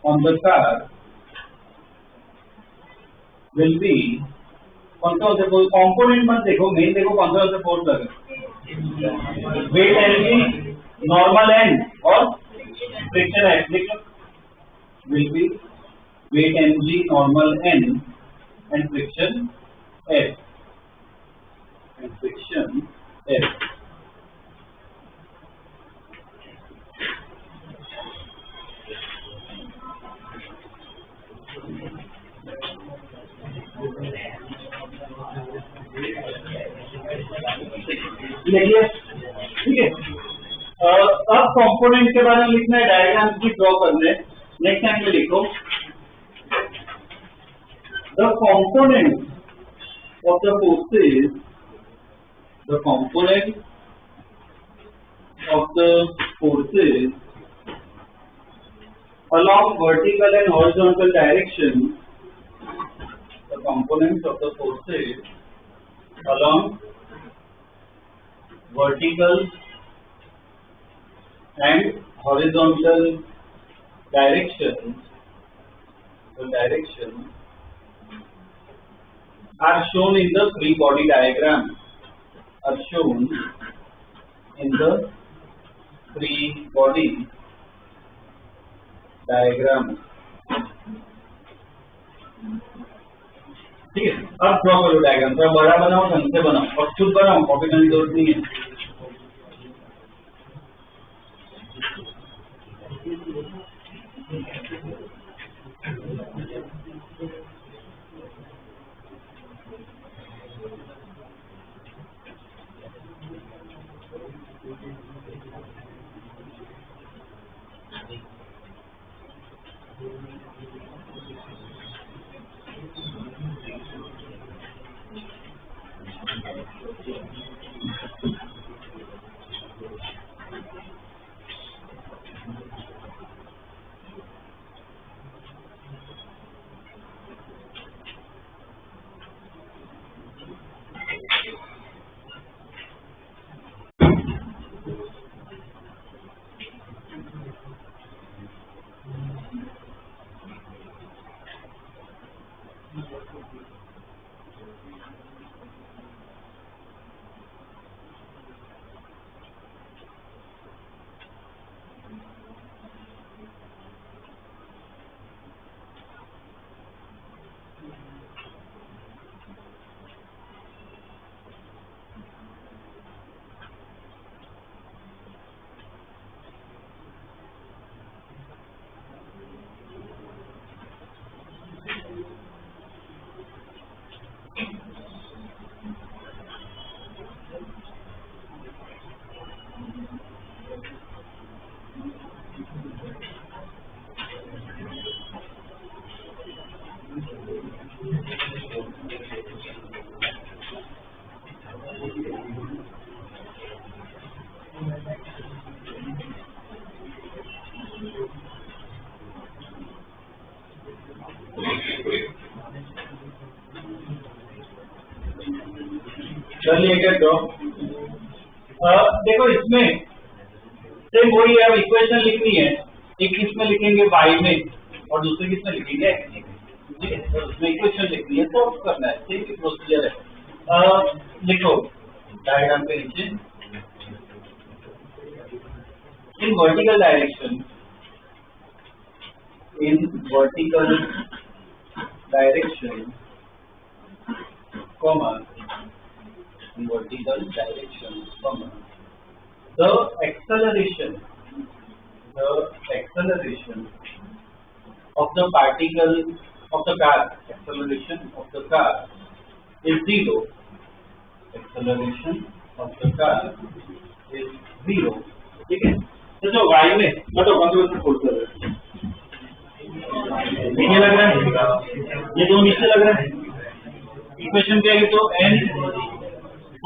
on the car will be, कौन सा होता है, कंपोनेंट मत देखो, मेन देखो कौन सा होता है, फोर्स लगे, वेट mg, नॉर्मल n और फ्रिक्शन f. देखो will be weight mg, normal n and friction f. And friction f. देखिए ठीक है. अब कंपोनेंट के बारे में लिखना है, डायग्राम भी ड्रॉ करना है. नेक्स्ट टाइम में लिखो the component of the forces, the component of the forces along vertical and horizontal direction, the components of the forces along vertical and horizontal directions, the directions are shown in the free body diagram, are shown in the free body diagram. ठीक है. अब draw करो diagram. थोड़ा बड़ा बनाओ, ढंग से बनाओ और खुद बनाओ, कॉपी करने की जरूरत नहीं है. देखो इसमें सेम वही है. अब इक्वेशन लिखनी है, एक किसमें लिखेंगे y में और दूसरे किसमें लिखेंगे x में. ठीक है. तो उसमें इक्वेशन लिखनी है, सॉल्व करना है. सेम प्रोसीजर है. लिखो डायग्राम के नीचे in vertical direction, in vertical direction, comma, in vertical direction, comma, the acceleration of the particle of the car, acceleration of the car is zero. Acceleration of the car is zero. ठीक है. तो जो y में मतलब कौन-सा force कर रहे हैं, नीचे लग रहा है, ये दो नीचे लग रहा है. इक्वेशन क्या है? तो n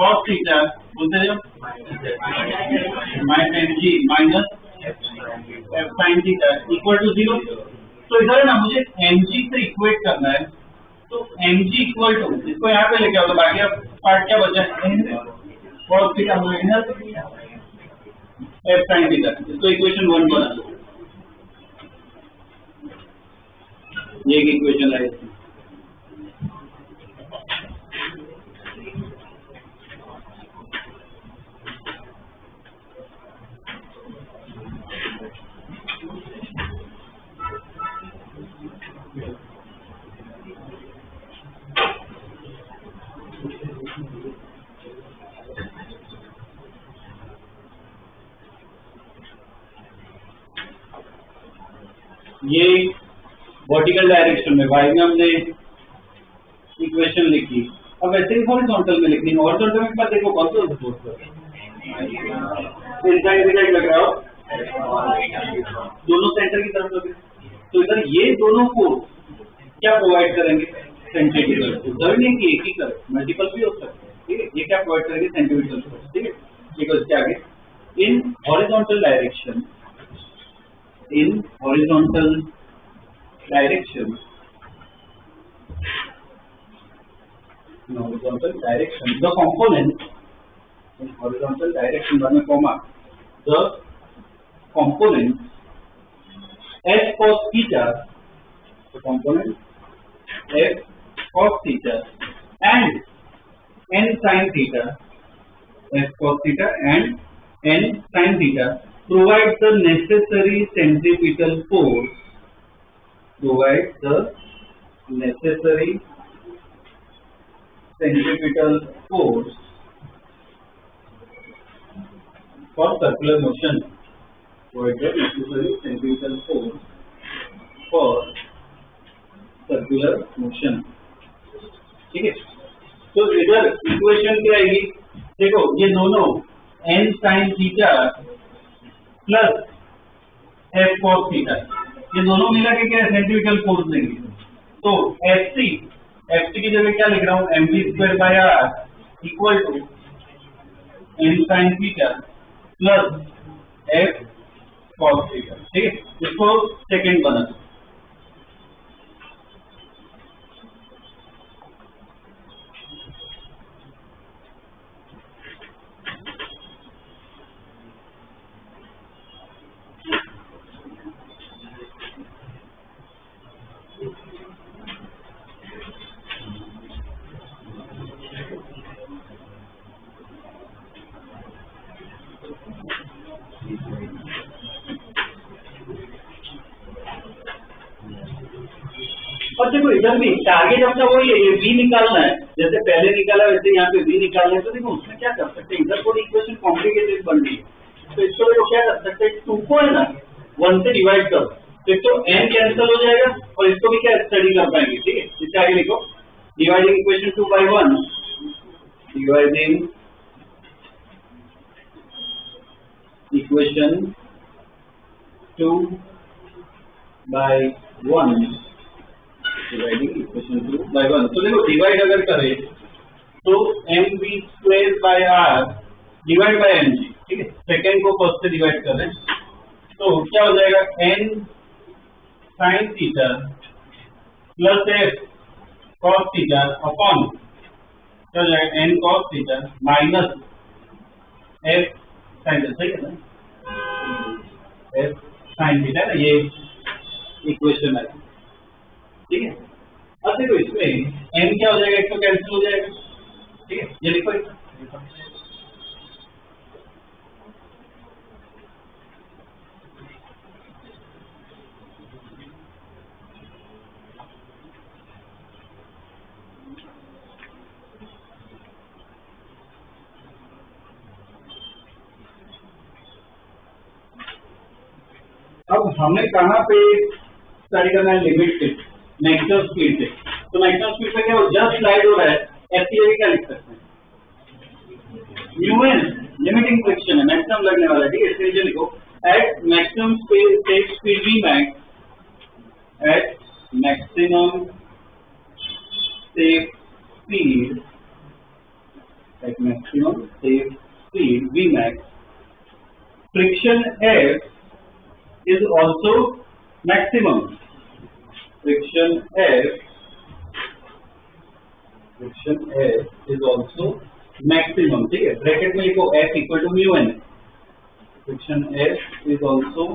cos थीटा बोलते हैं minus mg minus f sin theta equal to 0. तो इधर ना मुझे mg से इक्वेट करना है. तो mg इक्वल टू, इसको यहाँ पे लेके आओ तो बाकी पार्ट क्या बचा है, cos theta minus f sin theta. इसको इक्वेशन 1 बना दो. ये एक इक्वेशन है. ये वर्टिकल डायरेक्शन में वाई में हमने इक्वेशन लिखी, अब वैसे ही हॉरिजॉन्टल में लिखनी है। हॉरिजॉन्टल में क्या देखो कौन सा सपोर्ट कर लग रहा हो, दोनों सेंटर की तरफ लगे, तो इधर ये दोनों फोर्स क्या प्रोवाइड करेंगे, सेंट्रीपिटल फोर्स। जरूरी नहीं कि एक ही करे, मल्टीपल भी हो सकते हैं, ठीक है। ये क्या प्रोवाइड करेंगे, सेंट्रीपिटल फोर्स, ठीक है। बिकॉज क्या आगे in horizontal direction, in horizontal direction, the component in horizontal direction by comma, the component f cos theta, the component f cos theta and n sin theta, f cos theta and n sin theta provide the necessary centripetal force, provide the necessary centripetal force for circular motion, provide the necessary centripetal force for circular motion, ठीक है। तो इधर equation क्या आएगी, देखो ये दोनों n sin theta plus F cos theta, ये दोनों मिला के क्या सेंट्रीपिटल फोर्स देंगे। तो एफ सी की जगह क्या लिख रहा हूं, M V square by R equal to N sine theta plus F cos theta, ठीक है। इसको सेकेंड बना, और देखो इधर भी टारगेट अपना वही है, ये v निकालना है, जैसे पहले निकाला वैसे यहाँ पे v निकालना है। तो देखो उसमें क्या कर सकते हैं, इधर थोड़ी इक्वेशन कॉम्प्लिकेटेड बन रही है, तो इसको देखो क्या कर सकते हैं, 2 को है ना 1 से डिवाइड करो, तो एक तो n कैंसिल हो जाएगा और इसको भी क्या स्टडी कर पाएंगे, ठीक है। इसके आगे लिखो dividing equation 2 by 1, dividing equation 2 by 1, dividing equation 2 by 1। तो देखो डिवाइड अगर करें तो M B square by R divide by M G, ठीक है। सेकेंड को फर्स्ट से डिवाइड कर रहे हैं तो क्या हो जाएगा, N sine theta plus F cos theta upon क्या हो जाएगा, N cos theta minus F sine theta, सही है ना, एफ साइन थीटा ना, ये इक्वेशन है, ठीक है। अब देखो इसमें n क्या हो जाएगा, एक तो कैंसिल हो जाएगा, ठीक है। ये लिखो अब हमें कहाँ पे स्टडी करना है, लिमिट से मैक्सिमम स्पीड से। तो मैक्सिमम स्पीड पे क्या हो, जस्ट स्लाइड हो रहा है, एफसीए क्या लिख सकते हैं, म्यू एन लिमिटिंग फ्रिक्शन है, मैक्सिमम लगने वाला है, ठीक है। इसलिए लिखो at maximum speed V max, at maximum safe speed, at maximum safe speed V max, friction F is also maximum, friction F is also maximum, ठीक है। ब्रैकेट में लिखो F equal to mu N, friction F is also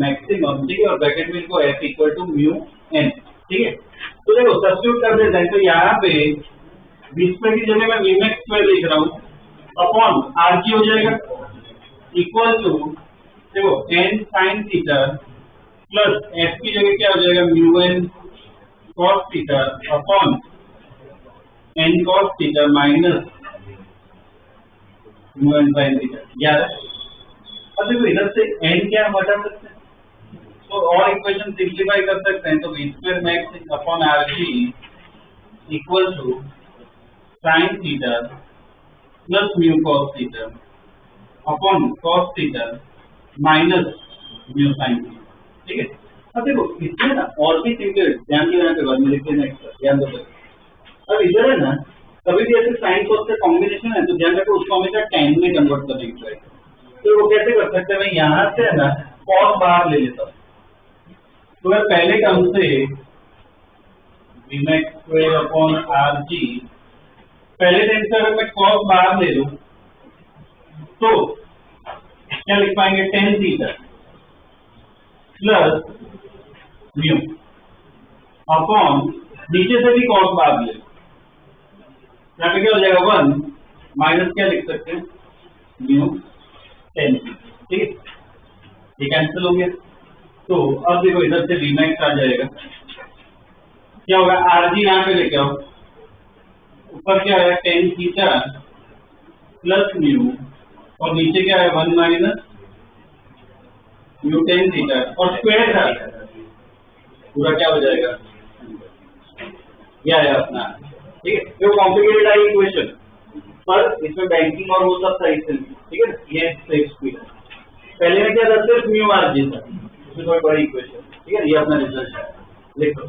maximum, ठीक है, और bracket में लिखो F equal to mu N, ठीक है। तो देखो सब्स्टिट्यूट कर देते हैं, तो यहाँ पे v स्क्वायर की जगह मैं v मैक्स स्क्वायर लिख रहा हूँ अपॉन r की हो जाएगा इक्वल टू देखो n sin theta plus f की जगह क्या हो जाएगा, mu N cos theta upon n cos theta minus mu n sin theta 11। अब देखो इधर से n क्या हटा सकते हैं, तो और इक्वेशन सिंप्लीफाई कर सकते हैं, तो v square max upon R G equal to sin theta plus mu cos theta upon cos theta minus mu sin theta. ठीक है, अब देखो इसमें ना और भी सिंपल ध्यान के यहाँ पे बाद में लिखते हैं नेक्स्ट ध्यान दो। अब इधर है ना कभी भी ऐसे साइन cos का कॉम्बिनेशन है तो ध्यान रखो उसको हमेशा tan में कन्वर्ट करने की ट्राई करो। तो वो कैसे कर सकते हैं, मैं यहाँ से है ना cos बाहर ले लेता हूँ, तो मैं पहले टर्म से Vmax स्क्वायर अपॉन आर जी पहले टर्म से अगर मैं cos बाहर ले लूं तो क्या लिख पाएंगे tan theta plus mu upon नीचे से भी cos बाहर ले, यहाँ पे क्या हो जाएगा 1 माइनस क्या लिख सकते हैं म्यू tan थीटा। ठीक है, ये कैंसिल हो गया, तो अब देखो इधर से Vmax आ जाएगा, क्या होगा आरजी यहाँ पे लेके आओ, ऊपर क्या है tan थीटा प्लस म्यू और नीचे क्या है 1 माइनस म्यू tan थीटा और स्क्वायर था पूरा क्या हो जाएगा यह है अपना। ठीक है, जो कॉम्प्लिकेटेड आई इक्वेशन पर इसमें बैंकिंग और वो सब सही से, ठीक है, ये सेफ स्पीड पहले में क्या था सिर्फ म्यू आर जी था, इसमें कोई बड़ी इक्वेशन। ठीक है, ये अपना रिजल्ट है, लिखो।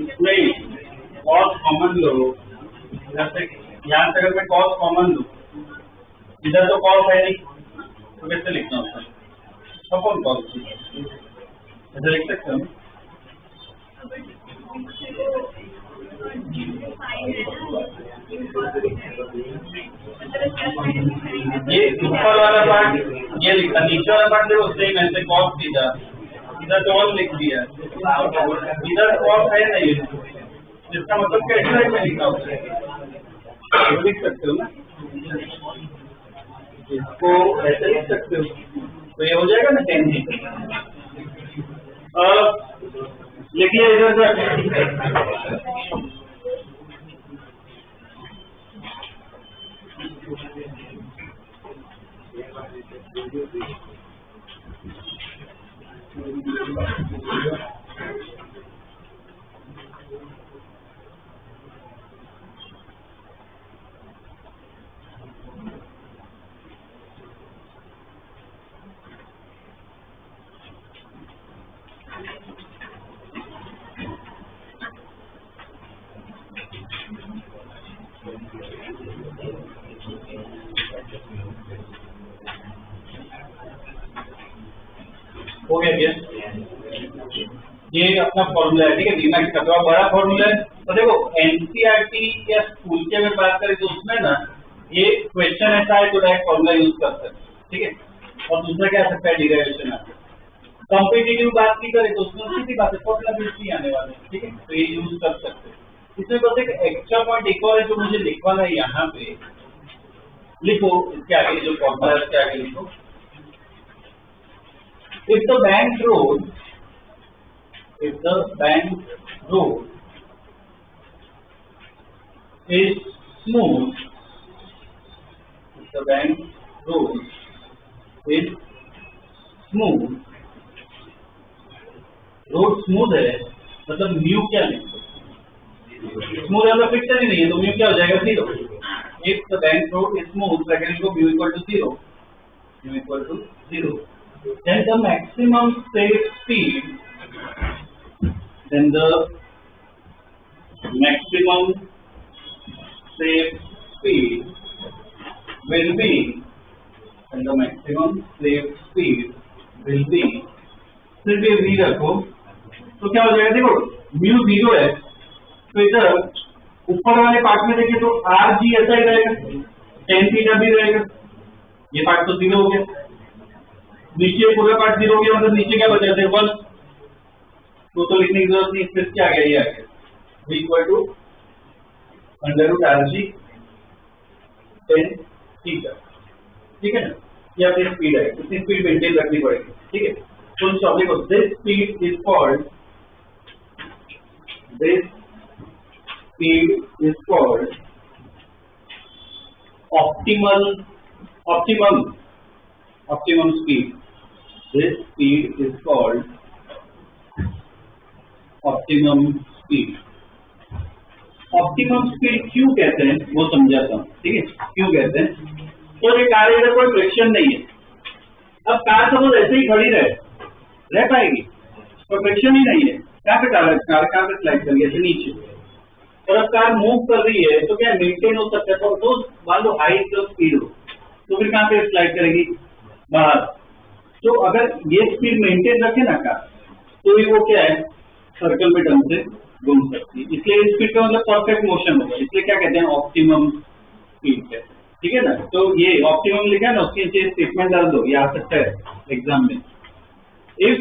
इसमें cos कॉमन लो, यहाँ से अगर मैं cos कॉमन लूँ, इधर तो cos है नहीं तो कैसे लिखना होता है अपॉन cos, ऐसे लिख सकते हो। ये ऊपर वाला पार्ट ये लिखा, नीचे वाला पार्ट देखो सेम ऐसे cos थीटा, इधर तो और लिख दिया, इधर cos है नहीं, जिसका मतलब कैसे में लिखा होता है लिख सकते हो ना, इसको ऐसे लिख सकते हो तो ये हो जाएगा ना tan थीटा। लिखिए इधर हो गया क्या, ये अपना फॉर्मूला है। ठीक है, Vmax का तो बड़ा फॉर्मूला है। तो देखो एनसीईआरटी या स्कूल की अगर बात करें तो उसमें ना ये क्वेश्चन ऐसा है तो डायरेक्ट फॉर्मूला यूज कर सकते हैं। ठीक है, और दूसरा क्या आ सकता है डिराइवेशन आता है। कॉम्पिटिटिव बात की करें तो उसमें सीधी बात है फॉर्मूला बेस्ड ही आने वाले हैं। ठीक है, तो ये यूज कर सकते हैं। इसमें बस एक एक्स्ट्रा पॉइंट एक और है जो मुझे लिखवाना है, यहाँ पे लिखो, इसके आगे जो फॉर्मूला है उसके आगे लिखो। If the bank road is smooth, if the bank road is smooth, road smooth है मतलब म्यू क्या लिखो, स्मूथ है तो फिक्सर ही नहीं है तो म्यू क्या हो जाएगा 0। If the bank road is smooth, second को mu equal to 0, then the maximum safe speed will be फिर भी v रखो तो क्या हो जाएगा, देखो म्यू 0 है तो इधर ऊपर वाले पार्ट में देखें तो आर जी ऐसा ही रहेगा, टेन थीटा भी रहेगा, ये पार्ट तो 0 हो गया, नीचे पूरा पार्ट 0 हो गया, मतलब नीचे क्या बचा थे 1, तो लिखने की जरूरत नहीं, फिर क्या आ गया, ये आ गया equal to under root R G tan theta, ठीक है ना, या फिर स्पीड है, इतनी स्पीड मेंटेन रखनी पड़ेगी, ठीक है। तो इस टॉपिक को this speed is called optimum speed. This speed is called optimum speed. Optimum speed क्यों कहते हैं वो समझाता हूँ, ठीक है, क्यों कहते हैं। तो ये कार इधर कोई फ्रिक्शन नहीं है, अब कार सपोज ऐसे ही खड़ी रह पाएगी, तो फ्रिक्शन ही नहीं है, कहाँ पे कार कहाँ पे स्लाइड कर गया नीचे, और अब कार मूव कर रही है तो क्या मेंटेन हो सकता है, तो मान लो हाई स्पीड हो तो फिर कहाँ पे स्लाइड करेगी, बाहर। तो अगर ये स्पीड मेंटेन रखे ना कार, तो ये वो क्या है, सर्कल में ढंग से घूम सकती है, इसलिए स्पीड का मतलब परफेक्ट मोशन होगा, इसलिए क्या कहते हैं ऑप्टिमम स्पीड कहते हैं, ठीक है ना। तो ये ऑप्टिमम लिखा है ना, उसके नीचे स्टेटमेंट डाल दो, ये आ सकता है एग्जाम में। If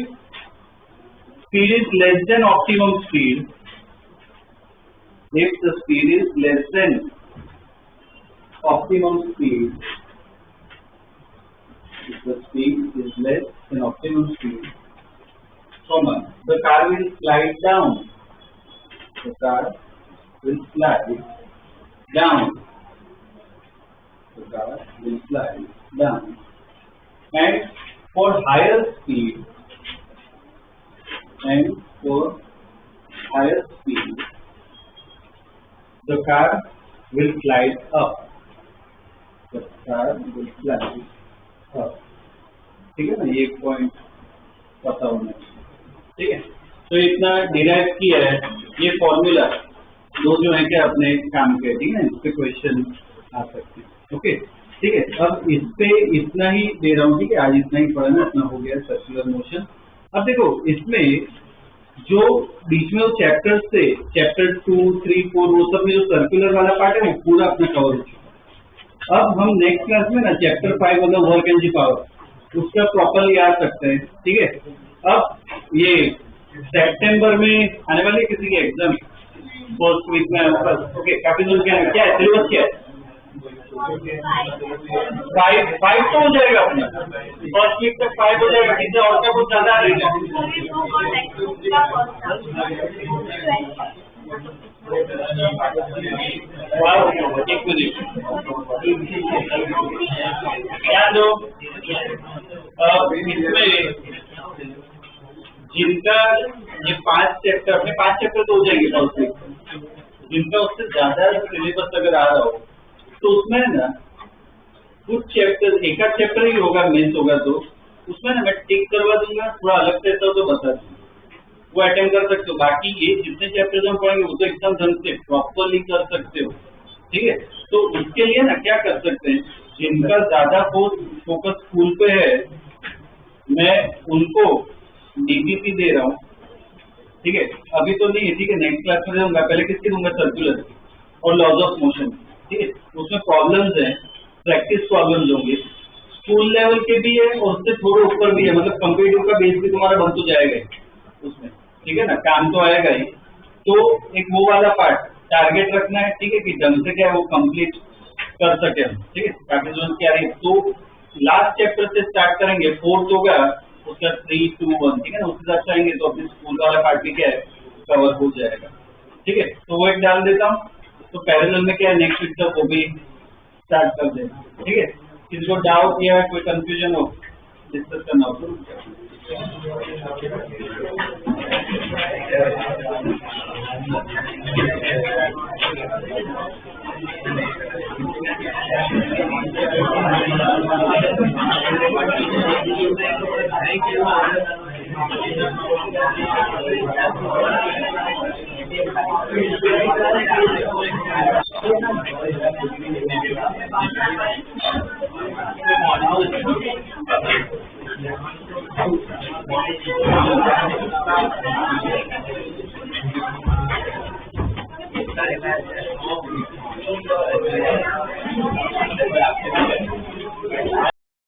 speed is less than optimum speed, if the speed is less than optimum speed, if the speed is less than optimum speed, the car will slide down. The car will slide down. The car will slide down. And for higher speed, the car will slide up. The car will slide up. ठीक है ना, ये एक point पता होना चाहिए, ठीक है। तो इतना डिराइव किया है, ये फॉर्मूला दो जो है क्या अपने काम के, ठीक है, इस पे क्वेश्चन आ सकते हैं, ओके, ठीक है। अब इस पे इतना ही दे रहा हूँ, ठीक है, आज इतना ही पढ़ना, इतना हो गया सर्कुलर मोशन। अब देखो इसमें जो बीच में वो चैप्टर्स थे, चैप्टर 2, 3, 4, वो सब में जो सर्कुलर वाला पार्ट है वो पूरा अपना कवर हो चुका। अब हम नेक्स्ट क्लास में ना चैप्टर 5 मतलब वर्क एनर्जी पावर, उसका प्रॉपरली आ सकते हैं, ठीक है। अब ये सितंबर में आने वाली किसी की एग्जाम फर्स्ट वीक में, ओके, काफी दूर क्या है सिलेबस क्या है, 5 तो हो जाएगा अपना, फर्स्ट वीक तक 5 हो जाएगा, इससे और क्या कुछ ज्यादा रहेगा। एक मिनट ध्यान दो, इसमें जिनका ये 5 चैप्टर तो हो जाएंगे फर्स्ट वीक, जिनका उससे ज्यादा सिलेबस अगर आ रहा हो तो उसमें ना कुछ चैप्टर, एक आध चैप्टर ही होगा, मेंस होगा, तो उसमें ना मैं टिक करवा दूंगा, थोड़ा अलग से ऐसा हो तो बता दूंगा, वो अटेम्प्ट कर सकते हो। बाकी ये जितने चैप्टर हम पढ़ेंगे वो तो एकदम ढंग से प्रॉपरली कर सकते हो, ठीक है। तो उसके लिए ना क्या कर सकते हैं, जिनका ज्यादा फोकस स्कूल पे है, मैं उनको डीपीपी दे रहा हूँ, ठीक है, अभी तो नहीं है, ठीक है, नेक्स्ट क्लास में दूंगा। पहले किसकी दूंगा, सर्कुलर और लॉज ऑफ मोशन, ठीक है, उसमें प्रॉब्लम्स हैं, प्रैक्टिस प्रॉब्लम्स होंगे, स्कूल लेवल के भी है और उससे थोड़े ऊपर भी है, मतलब कंपेटिटिव का बेस भी तुम्हारा बन तो जाएगा उसमें, ठीक है ना, काम तो आएगा ही। तो एक वो वाला पार्ट टारगेट रखना है, ठीक है, कि ढंग से क्या है वो कंप्लीट कर सके हम, ठीक है, काफी जोन क्या है। तो लास्ट चैप्टर से स्टार्ट करेंगे, 4th होगा उसका 3, 2, 1, ठीक है ना, उसके साथ चाहेंगे तो अपने स्कूल वाला पार्ट भी क्या है कवर हो जाएगा, ठीक है। तो वो एक डाल देता हूँ, तो पैरेलल में क्या है नेक्स्ट वीक तक वो भी स्टार्ट कर देना, ठीक है। किसी को डाउट या कोई कंफ्यूजन हो, डिस्कस करना हो तो Thank you.